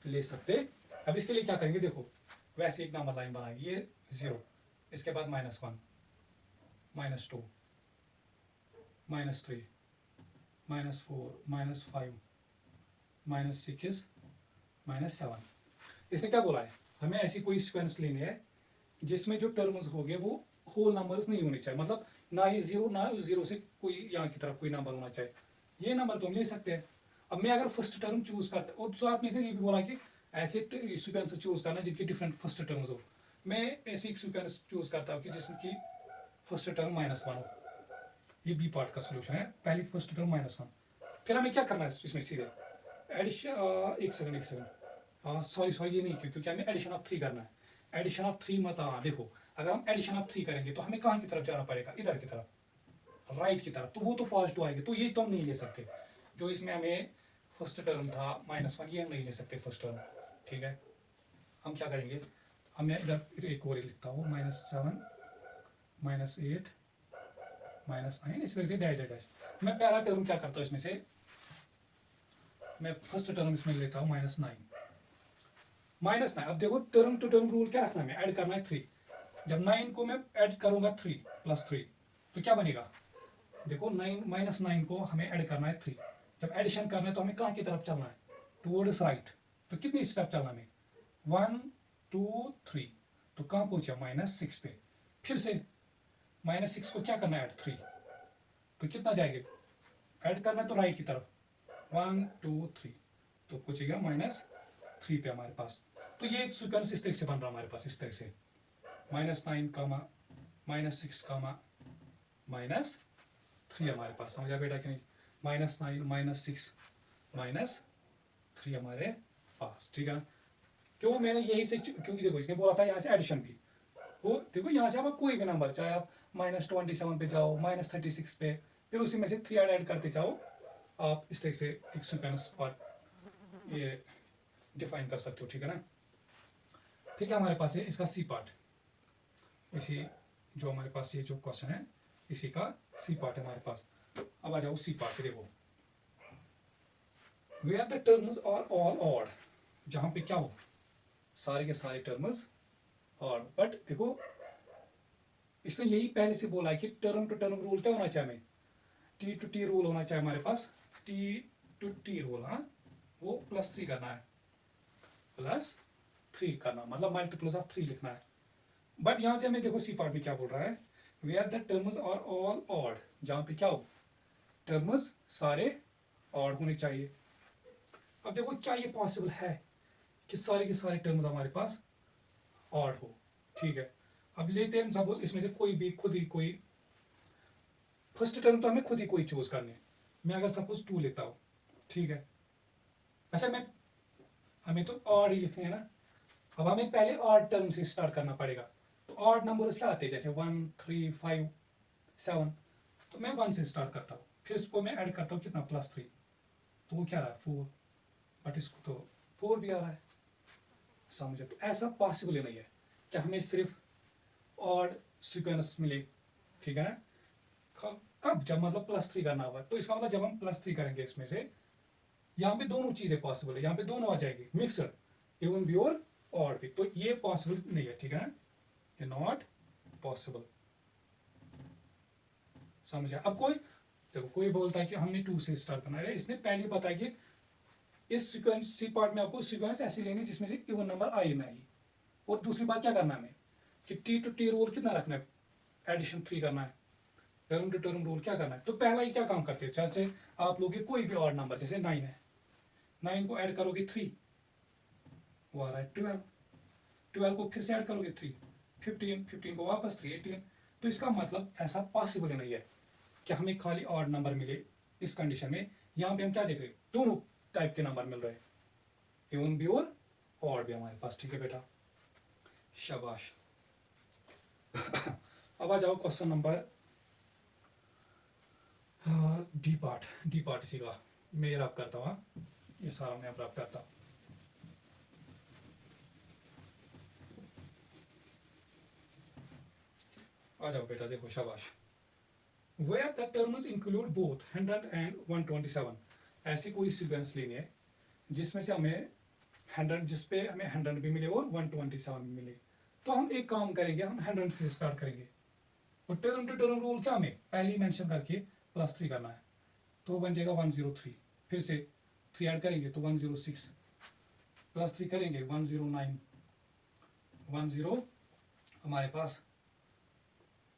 ले सकते। अब इसके लिए क्या करेंगे, देखो वैसे एक नंबर लाइन बनाएंगे, ये 0, इसके बाद -1 -2 -3 -4 -5 -6 -7। इसने क्या बोला है, हमें ऐसी कोई सीक्वेंस लेनी है जिसमें जो टर्म्स हो गए वो होल नंबर्स नहीं होने चाहिए, मतलब ना ही 0 ना 0 से कोई यहाँ की तरफ कोई नंबर होना चाहिए। ये नंबर तो हम ले सकते हैं। अब मैं अगर फर्स्ट टर्म चूज करता, और साथ में से ये भी बोला कि ऐसे सीक्वेंस चूज करना जिनकी डिफरेंट फर्स्ट टर्म्स हो, मैं ऐसी सीक्वेंस चूज करता हूँ कि जिसकी फर्स्ट टर्म -1 हो। ये बी पार्ट का सोल्यूशन है, पहली फर्स्ट टर्म -1। फिर हमें क्या करना है इसमें सीधे एडिशन, एक सेकंड, हाँ सॉरी ये नहीं, क्योंकि हमें एडिशन ऑफ 3 करना है। एडिशन ऑफ 3 मत, हाँ देखो अगर हम एडिशन ऑफ 3 करेंगे तो हमें कहाँ की तरफ जाना पड़ेगा, इधर की तरफ, राइट की तरफ, तो वो तो पॉजिटिव आएगी, तो ये तो हम नहीं ले सकते। जो इसमें हमें फर्स्ट टर्म था -1, ये हम नहीं ले सकते फर्स्ट टर्म, ठीक है। हम क्या करेंगे, हम इधर एक और लिखता हूँ -7 -8 -9, इस तरह से डैश डैश डैश। मैं पहला टर्म क्या करता हूँ इसमें से, मैं फर्स्ट टर्म इसमें लेता हूँ -9। अब देखो टर्म टू टर्म रूल क्या रखना है, ऐड करना है 3। जब 9 को मैं ऐड करूंगा 3 + 3 तो क्या बनेगा, देखो 9 को हमें ऐड करना है 3। जब एडिशन करना है तो हमें कहाँ की तरफ चलना है, टुवर्ड्स राइट। तो कितनी स्टेप चलना हमें, 1 2 3, तो कहाँ पहुंचा -6 पे। फिर से -6 को क्या करना है, ऐड 3, तो कितना जाएगा, ऐड करना है तो राइट की तरफ 1 2 3, तो पहुंचेगा -3 पे हमारे पास। तो ये एक सीक्वेंस इस तरह से बन रहा है हमारे पास, इस तरह से -9, -6, -3 हमारे पास, समझा बेटा कि नहीं, -9 -6 -3 हमारे पास, ठीक है। क्यों मैंने यही से, क्योंकि देखो इसने बोला था यहाँ से एडिशन भी, वो देखो यहाँ से आप कोई भी नंबर, चाहे आप -27 पे जाओ, -36 पे, फिर उसी में से 3 ऐड करते जाओ, आप इस तरह से एक सीक्वेंस पार्ट ये डिफाइन कर सकते हो, ठीक है ना। ठीक है, हमारे पास है इसका सी पार्ट, इसी जो हमारे पास ये जो क्वेश्चन है इसी का सी पार्ट है हमारे पास। अब आ जाओ सी पार्ट पे, देखो where the terms are all odd, जहां पे क्या हो सारे के सारे टर्म्स ऑड, बट देखो इसने यही पहले से बोला है कि टर्म टू टर्म रूल क्या होना चाहिए, हमें टी टू टी रूल होना चाहिए हमारे पास, टी टू टी रूल, हाँ वो +3 करना है, +3 करना मतलब मल्टीपल्स ऑफ 3 लिखना है। बट यहां से हमें देखो सी पार्ट में क्या बोल रहा है, where the terms are all odd, जहां पे क्या हो टर्म्स सारे ऑड होने चाहिए। अब देखो क्या ये पॉसिबल है कि सारे के सारे टर्म्स हमारे पास ऑड हो, ठीक है। अब लेते हैं सपोज इसमें से कोई भी खुद ही कोई फर्स्ट टर्म, तो हमें खुद ही कोई चूज करने, मैं अगर सपोज 2 लेता हूँ, ठीक है। अच्छा मैं हमें तो ऑड ही लिखने हैं ना, अब हमें पहले ऑड टर्म से स्टार्ट करना पड़ेगा। तो ऑड नंबर्स क्या आते हैं, जैसे 1 3 5 7, तो मैं 1 से स्टार्ट करता हूँ, फिर इसको मैं ऐड करता हूँ कितना +3, तो वो क्या रहा है 4, बट इसको तो 4 भी आ रहा है, समझे। तो ऐसा पॉसिबल ही नहीं है कि हमें सिर्फ ऑड सीक्वेंस मिले, ठीक है ना। कब, जब मतलब +3 करना होगा, तो इसका मतलब जब हम +3 करेंगे इसमें से, यहाँ पे दोनों चीजें पॉसिबल है, यहाँ पे दोनों आ जाएगी मिक्सर, इवन भी और ऑड भी, तो ये पॉसिबल नहीं है, ठीक है ना, ये नॉट पॉसिबल, समझा। अब कोई देखो कोई बोलता है कि हमने 2 से स्टार्ट करना है, इसने पहले बताया कि इस सीक्वेंस सी पार्ट में आपको सीक्वेंस ऐसी लेनी जिसमें से इवन नंबर आए ना ही। और दूसरी बात क्या करना है हमें कि टी टू टी रूल कितना रखना है, एडिशन 3 करना है, टर्म टू टर्म रूल क्या करना है, तो पहला ही क्या काम करते हैं, जैसे आप लोगे कोई भी और नंबर, जैसे 9 है, 9 को ऐड करोगे 3, वो आ रहा है 12, 12 को फिर से ऐड करोगे 3, 15, 15 को वापस 3, 18। तो इसका मतलब ऐसा पॉसिबल नहीं है कि हमें खाली ऑड नंबर मिले इस कंडीशन में। यहाँ पे हम क्या देख रहे हैं, दोनों टाइप के नंबर मिल रहे हैं, इवन भी और ऑड भी हमारे पास। ठीक है बेटा, शाबाश। अब आ जाओ क्वेश्चन नंबर डी पार्ट इसी का मैं रब करता हूँ, ये सारा मैं अब रब करता हूँ। आ जाओ बेटा, देखो शाबाश। Where the terms include both 100 and 127, ऐसी कोई सीक्वेंस लेनी है जिसमें से हमें 100, जिसपे हमें 100 भी मिले और 127 भी मिले। तो हम एक काम करेंगे, हम 100 से स्टार्ट करेंगे, और टर्म टू टर्म रूल क्या हमें पहले ही मेंशन करके +3 करना है, तो बन जाएगा 103, फिर से 3 ऐड करेंगे तो 106, +3 करेंगे 109, 10 हमारे पास,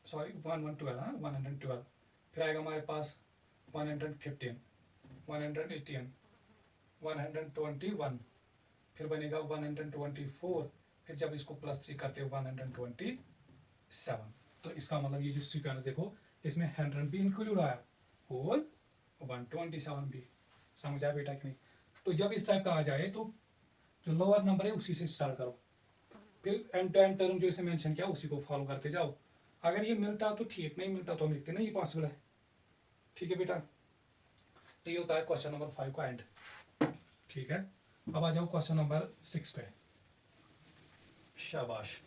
सॉरी 112, 112, फिर आएगा हमारे पास 115, 118, 121, फिर बनेगा 124, फिर जब इसको +3 करते हो 127। तो इसका मतलब ये जो सीक्वेंस देखो, इसमें 100 भी इंक्लूड आया और 127 भी। समझ आया बेटा कि नहीं? तो जब इस टाइप का आ जाए तो जो लोअर नंबर है उसी से स्टार्ट करो, फिर एंड टू एंड टर्म जो इसे मेंशन किया उसी को फॉलो करते जाओ। अगर ये मिलता तो ठीक, नहीं मिलता तो हम लिखते नहीं, ये पॉसिबल है। ठीक है बेटा, तो ये होता है क्वेश्चन नंबर 5 का एंड। ठीक है, अब आ जाओ क्वेश्चन नंबर 6 पे। शाबाश।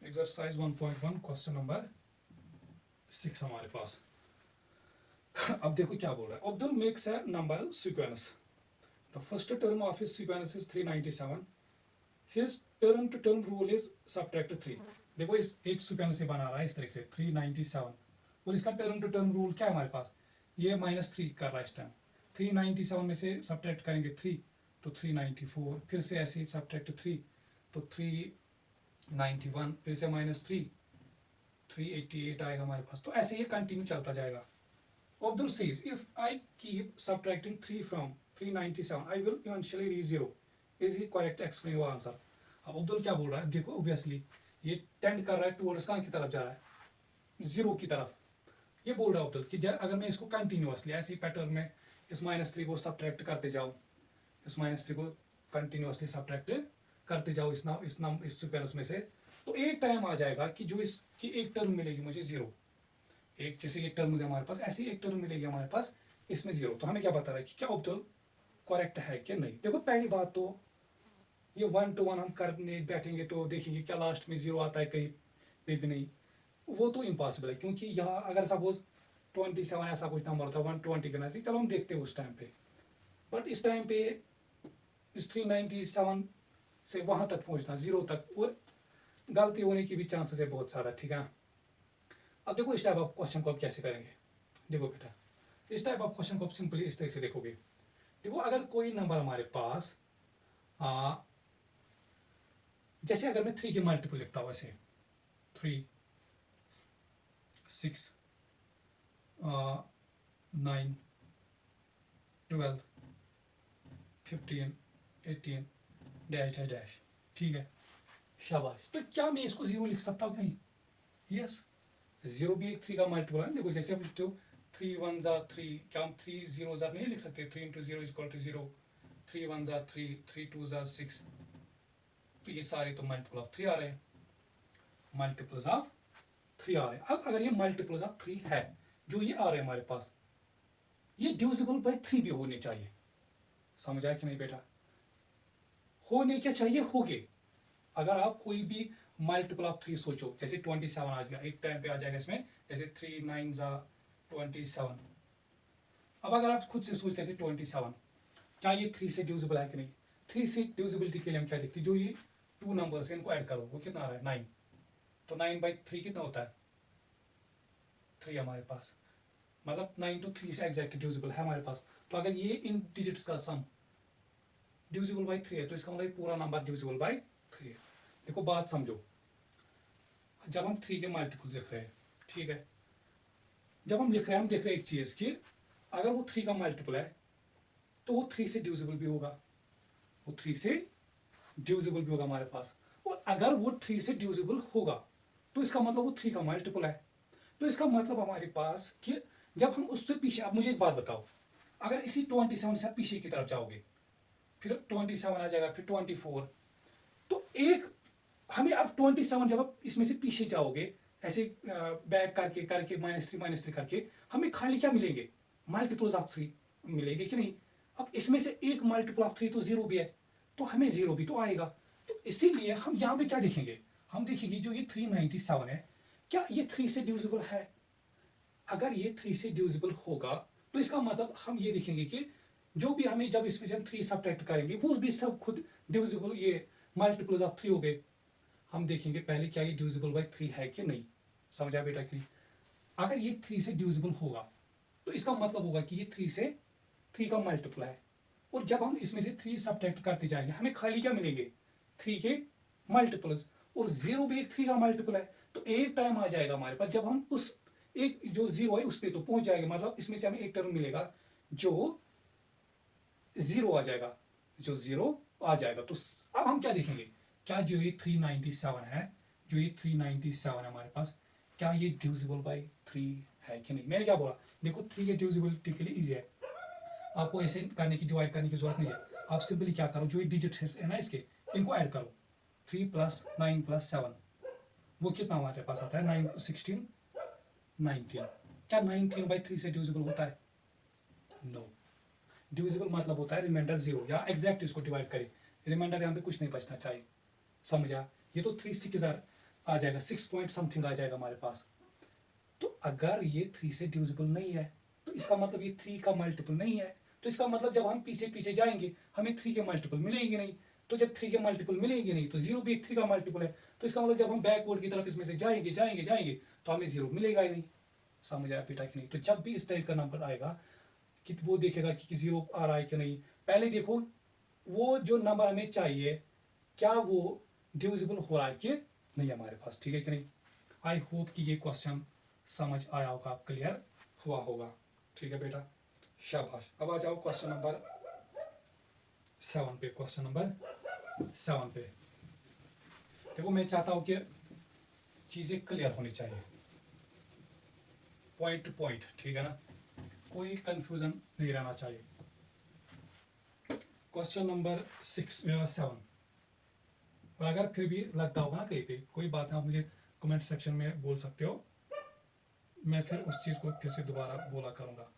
एक्सरसाइज 1.1 क्वेश्चन नंबर 6 हमारे पास। अब देखो क्या बोल रहा है, Abdul makes a number sequence, the first term of his sequence is 397, his term to term rule is subtract 3। देखो इस एक सीक्वेंस से बना रहा है इस तरह से 397, और इसका टर्म टू टर्म रूल क्या है हमारे पास, ये -3 कर रहा है इस टाइम। 397 में से सब्ट्रैक्ट करेंगे 3 तो 394, फिर से ऐसे ही सब्ट्रैक्ट 3 तो 391, फिर से -3, 388 आएगा हमारे पास। तो ऐसे ये कंटिन्यू चलता जाएगा। Abdul says, if I keep subtracting 3 from 397, I will eventually reach 0. Is he correct? Explain your answer. अब अब्दुल क्या बोल रहा है, देखो ऑब्वियसली ये टेंड कर रहा है टूवर्ड्स कहाँ की तरफ जा रहा है, 0 की तरफ। ये बोल रहा है अब्दुल कि अगर मैं इसको कंटिन्यूअसली ऐसे ही पैटर्न में इस -3 को सब्ट्रैक्ट करते जाऊँ, इस -3 को कंटिन्यूअसली सब्ट्रैक्ट करते जाओ इस सीक्वेंस में से, तो एक टाइम आ जाएगा कि जो इसकी एक टर्म मिलेगी मुझे 0, एक जैसे एक टर्म मुझे हमारे पास ऐसी एक टर्म मिलेगी हमारे पास इसमें 0। तो हमें क्या बता रहा है कि क्या अब्दुल करेक्ट है कि नहीं। देखो पहली बात तो ये 1 to 1 हम करने बैठेंगे तो देखेंगे क्या लास्ट में 0 आता है, कहीं पे भी नहीं, वो तो इम्पॉसिबल है। क्योंकि यहाँ अगर सपोज 27 ऐसा कुछ नंबर होता है 120 के नजदीक, चलो हम देखते हैं उस टाइम पे, बट इस टाइम पे इस 397 से वहां तक पहुंचना 0 तक, और गलती होने की भी चांसेस है बहुत सारा। ठीक है, अब देखो इस टाइप ऑफ क्वेश्चन को आप कैसे करेंगे। देखो बेटा, इस टाइप ऑफ क्वेश्चन को आप सिंपली इस तरह से देखोगे। देखो अगर कोई नंबर हमारे पास जैसे अगर मैं 3 के मल्टीपल लिखता हूँ ऐसे 3, 6, 9, 12, 15, 18 डैश डैश डैश। ठीक है, शाबाश। तो क्या मैं इसको 0 लिख सकता हूँ कि नहीं? यस, 0 भी एक 3 का मल्टीपल है। देखो जैसे आप लिखते हो 3 1 जा 3, क्या हम 3 0 जा नहीं लिख सकते, 3 into 0 = 0, 3 1 जा 3, 3 2 जा 6, तो ये सारे तो मल्टीपल ऑफ 3 आ रहे हैं, मल्टीपल्स ऑफ 3 आ रहे हैं। अब अगर ये मल्टीपल्स ऑफ 3 है जो ये आ रहे हैं हमारे पास, ये डिविजिबल बाय 3 भी होने चाहिए। समझ आया कि नहीं बेटा? होने क्या चाहिए, होगे। अगर आप कोई भी मल्टीपल ऑफ 3 सोचो, जैसे 27 आ जाएगा एक टाइम पे आ जाएगा इसमें, जैसे 3 9 जा 27। अब अगर आप खुद से सोचते हैं 27 क्या ये 3 से डिविजिबल है कि नहीं, 3 से डिविजिबिलिटी के लिए हम क्या देखते हैं, जो ये 2 नंबर्स हैं इनको ऐड करो, वो कितना आ रहा है 9, तो 9/3 कितना होता है 3 हमारे पास, मतलब 9 तो 3 से एग्जैक्ट डिविजिबल है हमारे पास। तो अगर ये इन डिजिट्स का सम डिविजिबल बाय 3 है तो इसका मतलब पूरा नंबर डिविजिबल बाय 3 है। देखो बात समझो, जब हम 3 के मल्टीपल लिख रहे हैं, ठीक है, जब हम लिख रहे हैं हम देख रहे हैं एक चीज कि अगर वो 3 का मल्टीपल है तो वो 3 से डिविजिबल भी होगा, वो 3 से डिविजिबल भी होगा हमारे पास। और अगर वो 3 से डिविजिबल होगा तो इसका मतलब वो 3 का मल्टीपल है। तो इसका मतलब हमारे पास कि जब हम उससे पीछे, अब मुझे एक बात बताओ, अगर इसी 27 से पीछे की तरफ जाओगे, फिर 27 आ जाएगा, फिर 24, तो एक हमें अब 27 जब आप इसमें से पीछे जाओगे ऐसे बैक करके करके -3 करके, हमें खाली क्या मिलेंगे, मल्टीपल्स ऑफ 3 मिलेंगे कि नहीं। अब इसमें से एक मल्टीपल ऑफ 3 तो 0 भी है, तो हमें 0 भी तो आएगा। तो इसीलिए हम यहाँ पे क्या देखेंगे, हम देखेंगे जो ये 397 है, क्या ये 3 से डिविजिबल है। अगर ये 3 से डिविजिबल होगा तो इसका मतलब हम ये देखेंगे कि जो भी हमें, जब इसमें से हम 3 सब्ट्रैक्ट करेंगे वो भी सब खुद डिविजिबल, ये मल्टीपल्स ऑफ 3 हो गए। हम देखेंगे पहले क्या ये डिविजिबल बाय 3 है कि नहीं, समझा बेटा कि नहीं। अगर ये 3 से डिविजिबल होगा तो इसका मतलब होगा कि ये 3 से 3 का मल्टीपल है। और जब हम इसमें से 3 सब्ट्रैक्ट करते जाएंगे हमें खाली क्या मिलेंगे, 3 के मल्टीपल्स, और 0 भी एक 3 का मल्टीपल है। तो एक टाइम आ जाएगा हमारे पास जब हम उस एक जो 0 है उस पर तो पहुंच जाएंगे, मतलब इसमें से हमें एक टर्म मिलेगा जो 0 आ जाएगा, जो 0 आ जाएगा। तो अब हम क्या देखेंगे, क्या जो ये 397 है, जो ये 397 है हमारे पास, क्या ये डिविजिबल बाय 3 है कि नहीं। मैंने क्या बोला, देखो 3 के डिविजिबिलिटी के लिए इजी है, आपको ऐसे करने की, डिवाइड करने की जरूरत नहीं है। आप सिंपली क्या करो, जो ये डिजिट है ना इसके, इनको ऐड करो, 3 + 9 + 7, वो कितना हमारे पास आता है, 9 16 19। क्या 19 बाय 3 से डिविजिबल होता है, नो। डिविजिबल मतलब होता है रिमाइंडर 0, या एग्जैक्ट इसको डिवाइड करें, रिमाइंडर यहाँ पे कुछ नहीं बचना चाहिए, समझा। ये तो 3 6 आ जाएगा, 6 पॉइंट समथिंग आ जाएगा हमारे पास। तो अगर ये 3 से डिविजिबल नहीं है तो इसका मतलब ये 3 का मल्टीपल नहीं है। तो इसका मतलब जब हम पीछे पीछे जाएंगे हमें 3 के मल्टीपल मिलेंगे नहीं। तो जब 3 के मल्टीपल मिलेंगे नहीं तो 0 भी एक 3 का मल्टीपल है। तो इसका मतलब जब हम बैकवर्ड की तरफ इसमें से जाएंगे जाएंगे जाएंगे तो हमें 0 मिलेगा ही नहीं, समझ आया बेटा कि नहीं। तो जब भी इस टाइप का नंबर आएगा कि वो देखेगा कि 0 आ रहा है कि नहीं, पहले देखो वो जो नंबर हमें चाहिए क्या वो डिविजिबल हो रहा है कि नहीं हमारे पास, ठीक है कि नहीं। आई होप कि ये क्वेश्चन समझ आया होगा, क्लियर हुआ होगा, ठीक है बेटा, शाबाश। अब आ जाओ क्वेश्चन नंबर 7 पे। क्वेश्चन नंबर 7 पे देखो, मैं चाहता हूं कि चीजें क्लियर होनी चाहिए, पॉइंट टू पॉइंट, ठीक है ना, कोई कंफ्यूजन नहीं रहना चाहिए। क्वेश्चन नंबर 7, और अगर फिर भी लगता होगा ना कहीं पे कोई बात है, आप मुझे कमेंट सेक्शन में बोल सकते हो, मैं फिर उस चीज को फिर से दोबारा बोला करूंगा।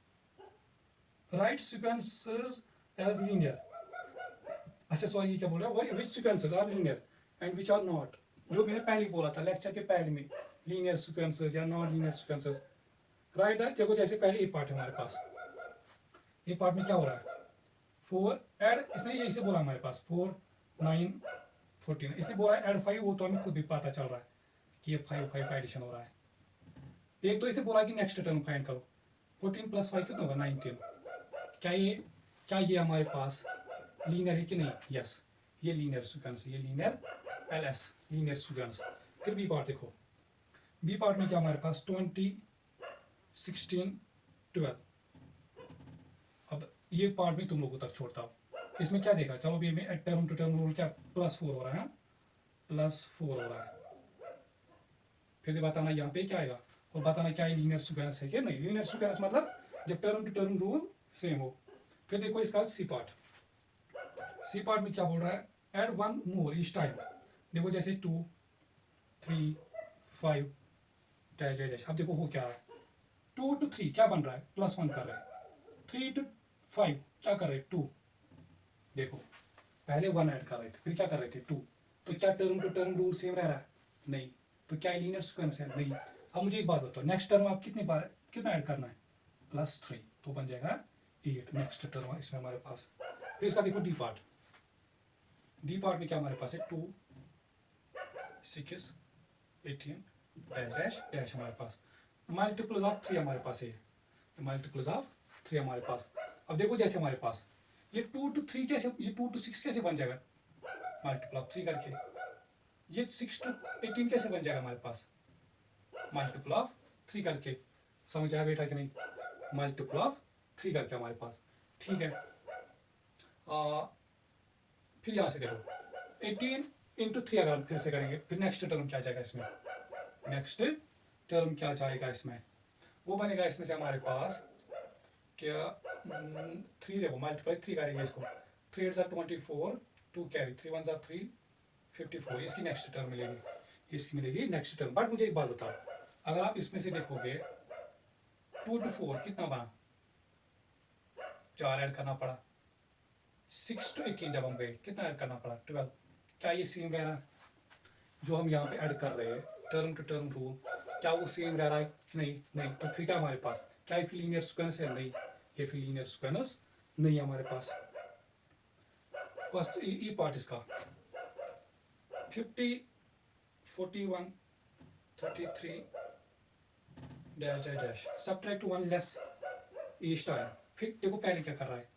राइट सीक्वेंसेस एज लीनियर, अच्छा सॉरी ये क्या बोल रहा है, which sequences are linear and which are not. जो मैंने पहले बोला था लेक्चर के पहले में, लीनियर सीक्वेंसेस या नॉन लीनियर सीक्वेंसेस, राइट है। देखो जैसे पहले ए पार्ट है हमारे पास, ए पार्ट में क्या हो रहा है, 4 ऐड, इसने यही से बोला हमारे पास 4 9 14, इसने बोला ऐड 5, वो तो हमें खुद भी पता चल रहा है कि ये 5 5 का एडिशन हो रहा है। एक तो इसे बोला कि नेक्स्ट टर्म फाइंड करो, 14 + 5 कितना होगा 19। क्या ये हमारे पास लीनियर है कि नहीं, यस ये लीनियर सीक्वेंस, ये लीनियर LS लीनियर सीक्वेंस। फिर बी पार्ट देखो, बी पार्ट में क्या हमारे पास 20 16 12। अब ये पार्ट में तुम लोगों तक छोड़ता हूँ, इसमें क्या देखा, चलो भी में टर्म टू टर्म रूल क्या +4 हो रहा है, +4 हो रहा है। फिर बताना यहाँ पे क्या आएगा और बताना क्या लीनियर सीक्वेंस है कि नहीं। लीनियर सीक्वेंस मतलब जब term to term rule same हो। फिर देखो इसका सी पार्ट, सी पार्ट में क्या बोल रहा है, ऐड 1 मोर ईच टाइम। देखो जैसे 2 3 5 डैश डैश। अब देखो हो क्या है, 2 to 3 क्या बन रहा है, +1 कर रहा है, 3 to 5 क्या कर रहे हैं 2। देखो पहले 1 ऐड कर रहे थे, फिर क्या कर रहे थे 2। तो क्या term to term rule same रह रहा है, नहीं। तो क्या लीनियर सीक्वेंस है, नहीं। अब मुझे एक बात बताओ, नेक्स्ट टर्म आप कितनी बार कितना ऐड करना है, +3, तो बन जाएगा 8 नेक्स्ट टर्म इसमें हमारे पास। फिर इसका देखो डी पार्ट, डी पार्ट में क्या हमारे पास है 2 6 18 डैश डैश डैश हमारे पास, मल्टीपल्स ऑफ 3 हमारे पास है, मल्टीपल्स ऑफ 3 हमारे पास। अब देखो जैसे हमारे पास ये 2 to 3 कैसे, ये 2 to 6 कैसे बन जाएगा, मल्टीपल ऑफ 3 करके। ये 6 to 18 कैसे बन जाएगा हमारे पास, मल्टीपल ऑफ 3 करके, समझ आया बेटा कि नहीं, मल्टीपल ऑफ 3 करके हमारे पास, ठीक है। फिर यहाँ से देखो 18 इंटू 3 अगर हम फिर से करेंगे, फिर नेक्स्ट टर्म क्या जाएगा इसमें, नेक्स्ट टर्म क्या जाएगा इसमें, वो बनेगा इसमें से हमारे पास क्या 3, देखो मल्टीप्लाई 3 करेंगे इसको, 3 8 24, 2 कैरी, 3 1 3 54, इसकी नेक्स्ट टर्म मिलेगी, इसकी मिलेगी नेक्स्ट टर्म। बट मुझे एक बात बताओ, अगर आप इसमें से देखोगे 2 to 4 कितना बना, 4 ऐड करना पड़ा, 6 to 18 जब हम गए कितना ऐड करना पड़ा, 12। क्या ये सेम रह रहा है जो हम यहाँ पे ऐड कर रहे हैं, टर्म टू टर्म रूल, क्या वो सेम रह रहा है कि नहीं, नहीं, तो फिर क्या हमारे पास, क्या ये लीनियर स्क्वायर्स है, नहीं, ये फिर लीनियर स्क्वायर्स नहीं है हमारे पास। फर्स्ट ई पार्ट इसका 50 41 33 dash dash dash, subtract 1 less each time. फिर देखो पहले क्या कर रहा है,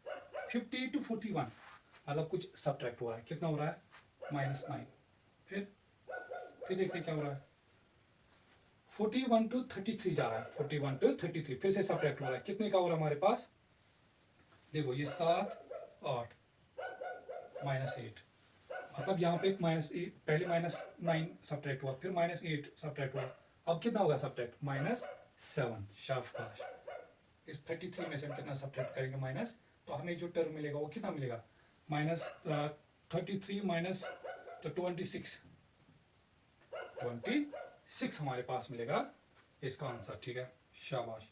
50 to 41 मतलब कुछ सब्ट्रैक्ट हो रहा है, कितना हो रहा है, -9। फिर देखते क्या हो रहा है, 41 to 33 जा रहा है, 41 to 33 फिर से सब्ट्रैक्ट हो रहा है, कितने का हो रहा है हमारे पास, देखो ये 7 8 -8, मतलब यहाँ पे -8, पहले -9 सब्ट्रैक्ट हुआ, फिर -8 सब्ट्रैक्ट हुआ, अब कितना होगा सब्ट्रैक्ट, -7। शाबाश, इस 33 में से हम कितना सब्ट्रैक्ट करेंगे माइनस, तो हमें जो टर्म मिलेगा वो कितना मिलेगा, -33 माइनस तो 26 हमारे पास मिलेगा इसका आंसर, ठीक है, शाबाश।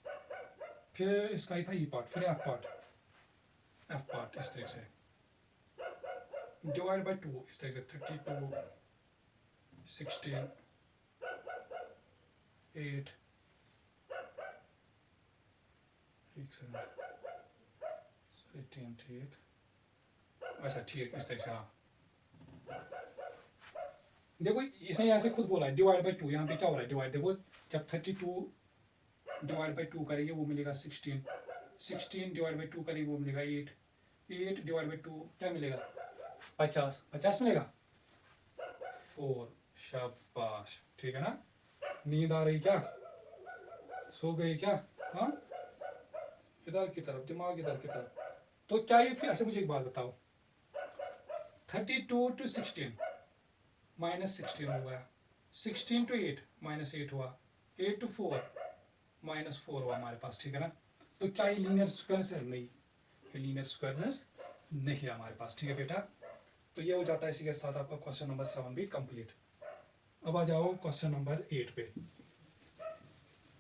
फिर इसका ही था ई पार्ट, फिर एफ पार्ट इस तरह से डिवाइड बाय 2 इस तरह से 32 16 8 18 ठीक, अच्छा ठीक, इस तरह से, हाँ देखो इसने यहाँ से खुद बोला है डिवाइड बाय 2, यहाँ पे क्या हो रहा है डिवाइड, देखो जब 32 डिवाइड बाय 2 करेंगे वो मिलेगा 16, 16 डिवाइड बाय 2 करेंगे वो मिलेगा 8, 8 डिवाइड बाय 2 क्या मिलेगा, 50, 50 मिलेगा 4, शाबाश, ठीक है ना। नींद आ रही क्या, सो गई क्या, हाँ, इधर की तरफ दिमाग, इधर की तरफ, तो क्या ये फिर, अच्छा मुझे एक बात बताओ, 32 to 16 -16 हो गया, 16 to 8 -8 हुआ, 8 to 4 -4 हुआ हमारे पास, ठीक है ना। तो क्या ये लीनियर स्क्वायर्स है, नहीं, ये लीनियर स्क्वायर्स नहीं है हमारे पास, ठीक है बेटा। तो ये हो जाता है इसी के साथ आपका क्वेश्चन नंबर 7 भी कंप्लीट। अब आ जाओ क्वेश्चन नंबर 8 पे,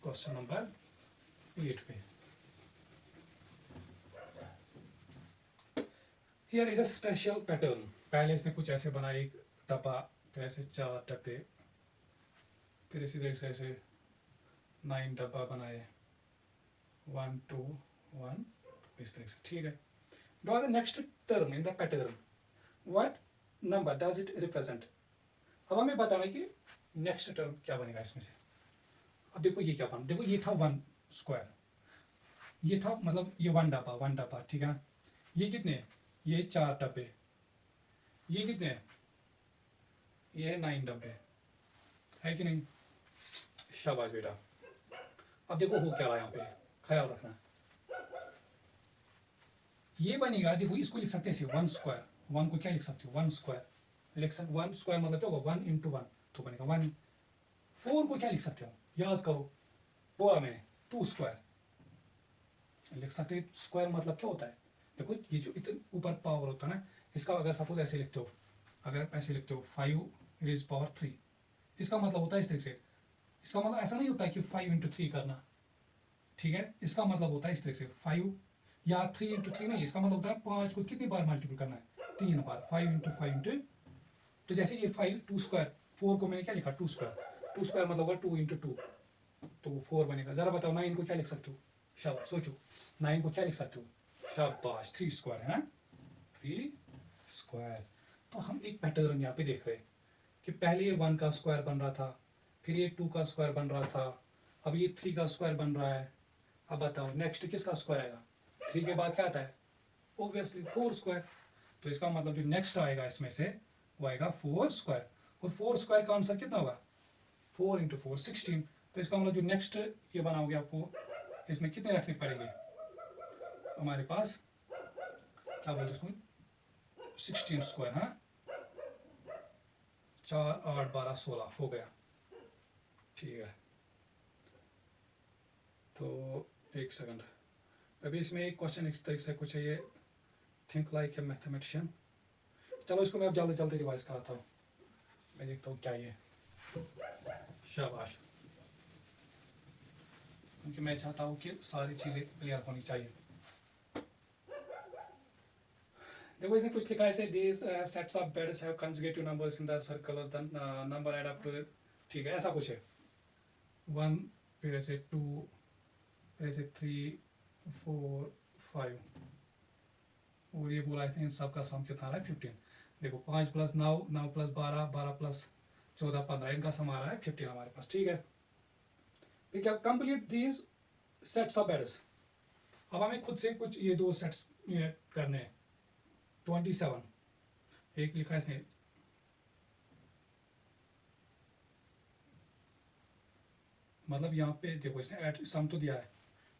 क्वेश्चन नंबर 8 पे, here is a special pattern. पहले इसने कुछ ऐसे बनाया, एक डब्बा, फिर ऐसे 4 डब्बे, फिर इसी तरह से ऐसे 9 डब्बा बनाए, 1 2 1 इस तरह से, ठीक है। Draw the next term in the pattern, what number does it represent. अब हमें बताना है कि नेक्स्ट टर्म क्या बनेगा इसमें से। अब देखो ये क्या बना, देखो ये था 1 स्क्वायर, ये था मतलब ये 1 डब्बा, ठीक है ना। ये कितने, ये 4 डब्बे, ये कितने, ये 9 डब्बे, है कि नहीं, शाबाश बेटा। अब देखो हो क्या रहा है यहाँ पे, ख्याल रखना, ये बनेगा, देखो इसको लिख सकते हैं ऐसे 1 स्क्वायर, 1 को क्या लिख सकते हो, 1 स्क्वायर लिख सकते, 1 स्क्वायर मतलब क्या होगा, 1 इंटू 1 तो बनेगा 1। 4 को क्या लिख सकते हो, याद करो, बोला मैंने 2 स्क्वायर लिख सकते हैं। स्क्वायर मतलब क्या होता है, देखो ये जो इतने ऊपर पावर होता है ना, इसका अगर सपोज ऐसे लिखते हो, अगर ऐसे लिखते हो 5 रेज पावर 3, इसका मतलब होता है इस तरह से, इसका मतलब ऐसा नहीं होता है कि 5 इंटू 3 करना, ठीक है, इसका मतलब होता है इस तरह से 5 या 3 इंटू 3 नहीं, इसका मतलब होता है 5 को कितनी बार मल्टीपल करना है, 3 बार, 5 इंटू 5 इंटू, तो जैसे ये 5 2 स्क्वायर, 4 को मैंने क्या लिखा 2 स्क्वायर, 2 स्क्वायर मतलब होगा 2 इंटू 2, तो वो 4 बनेगा। जरा बताओ 9 को क्या लिख सकते हो, शाबाश, सोचो 9 को क्या लिख सकते हो, शाबाश, 3 स्क्वायर है ना, 3 स्क्वायर। तो हम एक पैटर्न यहाँ पे देख रहे हैं कि पहले ये 1 का स्क्वायर बन रहा था, फिर ये 2 का स्क्वायर बन रहा था, अब ये 3 का स्क्वायर बन रहा है। अब बताओ नेक्स्ट किसका स्क्वायर आएगा, 3 के बाद क्या आता है, ऑब्वियसली 4 स्क्वायर। तो इसका मतलब जो नेक्स्ट आएगा इसमें से वो आएगा 4 स्क्वायर, और 4 स्क्वायर का आंसर कितना होगा, 4 इंटू 4 16। तो तो इसका मतलब जो नेक्स्ट ये बनाओगे आपको इसमें कितने रखने पड़ेंगे हमारे पास, क्या बोलते हैं उसको, 16 स्क्वायर, हाँ 4 8 12 16 हो गया, ठीक है। तो एक सेकंड, अभी इसमें एक क्वेश्चन इस तरीके से कुछ है, ये थिंक लाइक ए मैथमेटिशियन। चलो इसको मैं अब जल्दी जल्दी रिवाइज कराता हूँ, मैं देखता हूँ क्या ये, शाबाश, क्योंकि मैं चाहता हूँ कि सारी चीज़ें क्लियर होनी चाहिए। देखो इसने कुछ लिखा है ऐसे, these sets of beds have consecutive numbers in the circle, the number add up to, ठीक है ऐसा कुछ है, 1 फिर ऐसे 2 फिर ऐसे 3 4 5, और ये बोला इसने इन सब का सम कितना आ रहा है 15। देखो 5 + 9 9 + 12 12 + 14 15, इनका सम आ रहा है 15 हमारे पास, ठीक है। फिर क्या, complete these sets of beds. अब हमें खुद से कुछ ये दो सेट्स करने हैं। 27 एक लिखा है इसने, मतलब यहाँ पे देखो इसने सम तो दिया है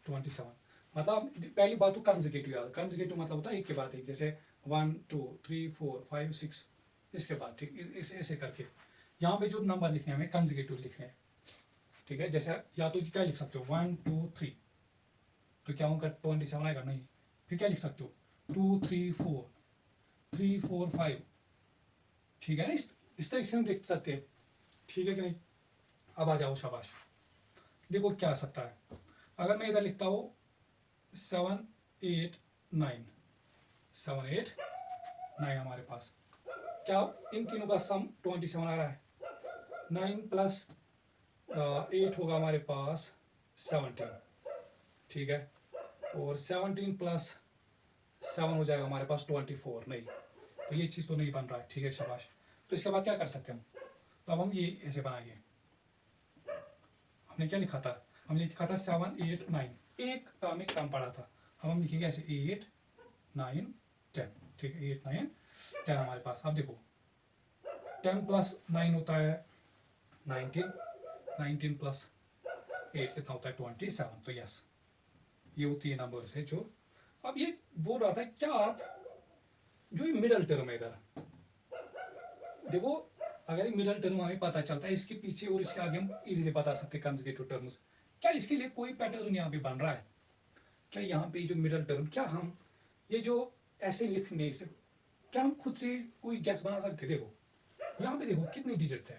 27, मतलब पहली बात तो कंसेक्यूटिव याद, कंसेक्यूटिव मतलब होता है एक के बाद एक, जैसे 1 2 3 4 5 6 इसके बाद, ठीक इस ऐसे करके। यहाँ पे जो नंबर लिखने हैं हमें कंसेक्यूटिव लिखने हैं, ठीक है। जैसे या तो क्या लिख सकते हो 1 2 3, तो क्या उनका 27 आएगा, नहीं। फिर क्या लिख सकते हो 2 3 4 3 4 5, ठीक है ना, इस तरीके से हम लिख सकते हैं, ठीक है कि नहीं। अब आ जाओ, शाबाश, देखो क्या आ सकता है। अगर मैं इधर लिखता हूँ 7 8 9 7 8 9 हमारे पास, क्या इन तीनों का सम 27 आ रहा है। 9 + 8 होगा हमारे पास 17, ठीक है, और 17 + 7 हो जाएगा हमारे पास 24, नहीं, तो ये चीज़ तो नहीं बन रहा है, ठीक है, शाबाश। तो इसके बाद क्या कर सकते हैं हम, तो अब हम ये ऐसे बनाएंगे। हमने क्या लिखा था, हमने लिखा था 7 8 9, एक का हमें कम पड़ा था, अब हम लिखेंगे ऐसे 8 9 10, ठीक है, 8 9 10 हमारे पास। अब देखो 10 + 9 होता है 19, 19 + 8 कितना होता है 27, तो यस, ये वो 3 नंबर्स है जो। अब ये बोल रहा था क्या आप जो ये मिडल टर्म है इधर देखो, अगर ये मिडल टर्म हमें पता चलता है, इसके पीछे और इसके आगे हम इजीली बता सकते हैं कंसेक्यूटिव टर्म्स, क्या इसके लिए कोई पैटर्न यहाँ पे बन रहा है क्या, यहाँ पे जो मिडल टर्म, क्या हम ये जो ऐसे लिखने से क्या हम खुद से कोई गैस बना सकते। देखो यहाँ पे देखो कितने डिजिट थे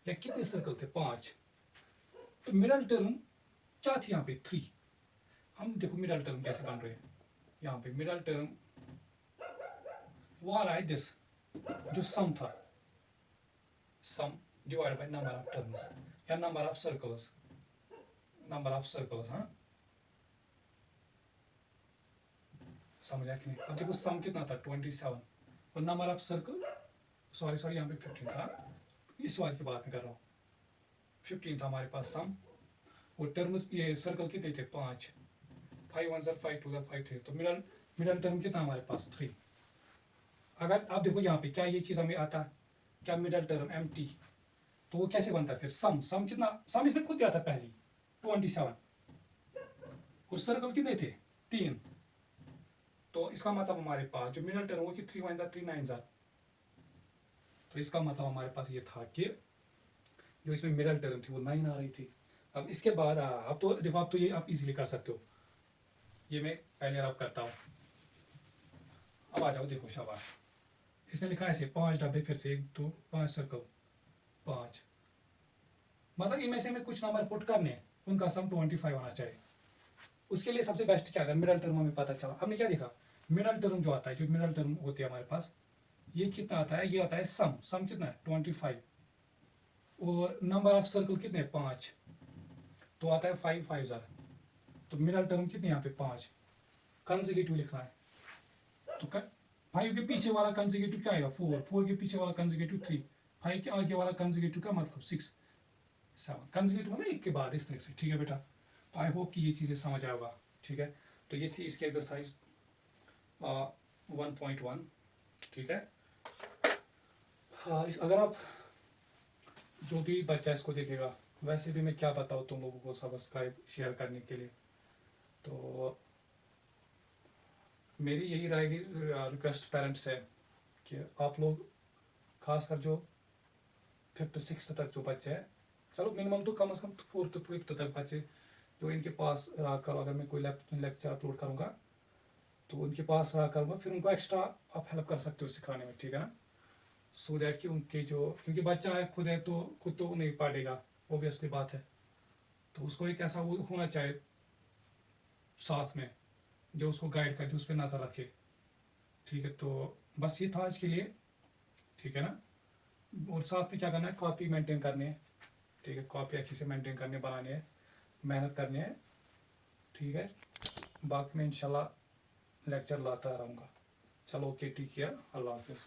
या कितने सर्कल थे, 5, तो मिडल टर्म क्या थी यहाँ पे 3। हम देखो मिडल टर्म कैसे बन रहे हैं, यहाँ पे मिडल टर्म वो आ रहा है दिस, जो सम था, sum divide by number of terms या number of circles, number of circles, हाँ समझ आया कि नहीं। अब देखो सम कितना था 27, और नंबर ऑफ सर्कल, सॉरी यहाँ पे 15 था, इस बार की बात मैं कर रहा हूँ, 15 था हमारे पास सम, और टर्म्स ये सर्कल कितने थे 5, 5 1 5 2 5 3, तो मिडल टर्म कितना हमारे पास 3। अगर आप देखो यहाँ पे क्या ये चीज़ हमें आता, क्या मिडल टर्म एम्प्टी, तो वो कैसे बनता फिर, सम कितना, सम इसने खुद दिया था पहली 27, और सर्कल कितने थे 3, तो इसका मतलब हमारे पास जो मिडल टर्म वो कि 3 1 3 9, तो इसका मतलब हमारे पास ये था कि जो इसमें मिडल टर्म थी वो 9 आ रही थी। अब इसके बाद अब तो देखो, अब तो ये आप इजीली कर सकते हो, ये मैं पहले अब करता हूँ। अब आ जाओ, देखो शाबाश, इसने लिखा है ऐसे 5 डब्बे, फिर से 1 2 5 सर्कल 5, मतलब इनमें से हमें कुछ नंबर पुट करने हैं, उनका सम 25 होना चाहिए। उसके लिए सबसे बेस्ट क्या, अगर मिडल टर्म हमें पता चला, हमने क्या देखा, मिडल टर्म जो आता है, जो मिडल टर्म होती है हमारे पास, ये कितना आता है, ये आता है सम कितना है 25, और नंबर ऑफ सर्कल कितने 5, तो आता है 5 5 ज़र, तो मिडल टर्म कितने यहाँ पे 5, कंसेक्यूटिव लिखना है, तो 5 के पीछे वाला कंसेक्यूटिव क्या आएगा 4, 4 के पीछे वाला कंसेक्यूटिव 3, 5 के आगे वाला कंसेक्यूटिव का मतलब 6 7, कंसेक्यूटिव मतलब एक के बाद इस तरह से, ठीक है बेटा। तो आई होप कि ये चीज़ें समझ आएगा, ठीक है। तो ये थी इसकी एक्सरसाइज 1.1, ठीक है। हाँ, अगर आप जो भी बच्चा इसको देखेगा वैसे भी मैं क्या बताऊँ तुम लोगों को सब्सक्राइब शेयर करने के लिए। तो मेरी यही रहेगी रिक्वेस्ट पेरेंट्स है कि आप लोग खासकर जो 5th 6th तक जो बच्चे हैं, चलो मिनिमम तो कम से कम 4th 5th तक बच्चे जो इनके पास रहा करो, अगर मैं कोई लेक्चर अपलोड करूँगा तो उनके पास रहा करूँगा, फिर उनको एक्स्ट्रा आप हेल्प कर सकते हो सिखाने में, ठीक है ना। सो दैट कि उनके जो, क्योंकि बच्चा है खुद है तो खुद तो नहीं पढ़ेगा, ऑब्वियसली बात है। तो उसको एक ऐसा वो होना चाहिए साथ में जो उसको गाइड करे, जो उस पर नज़र रखे, ठीक है। तो बस ये था आज के लिए, ठीक है ना। और साथ में क्या करना है, कॉपी मेंटेन करनी है, ठीक है। कॉपी अच्छे से मेंटेन करनी, बनानी है, मेहनत करनी है, ठीक है। बाकी मैं इंशाल्लाह लेक्चर लाता रहूँगा। चलो ओके, ठीक है, अल्लाह हाफिज़।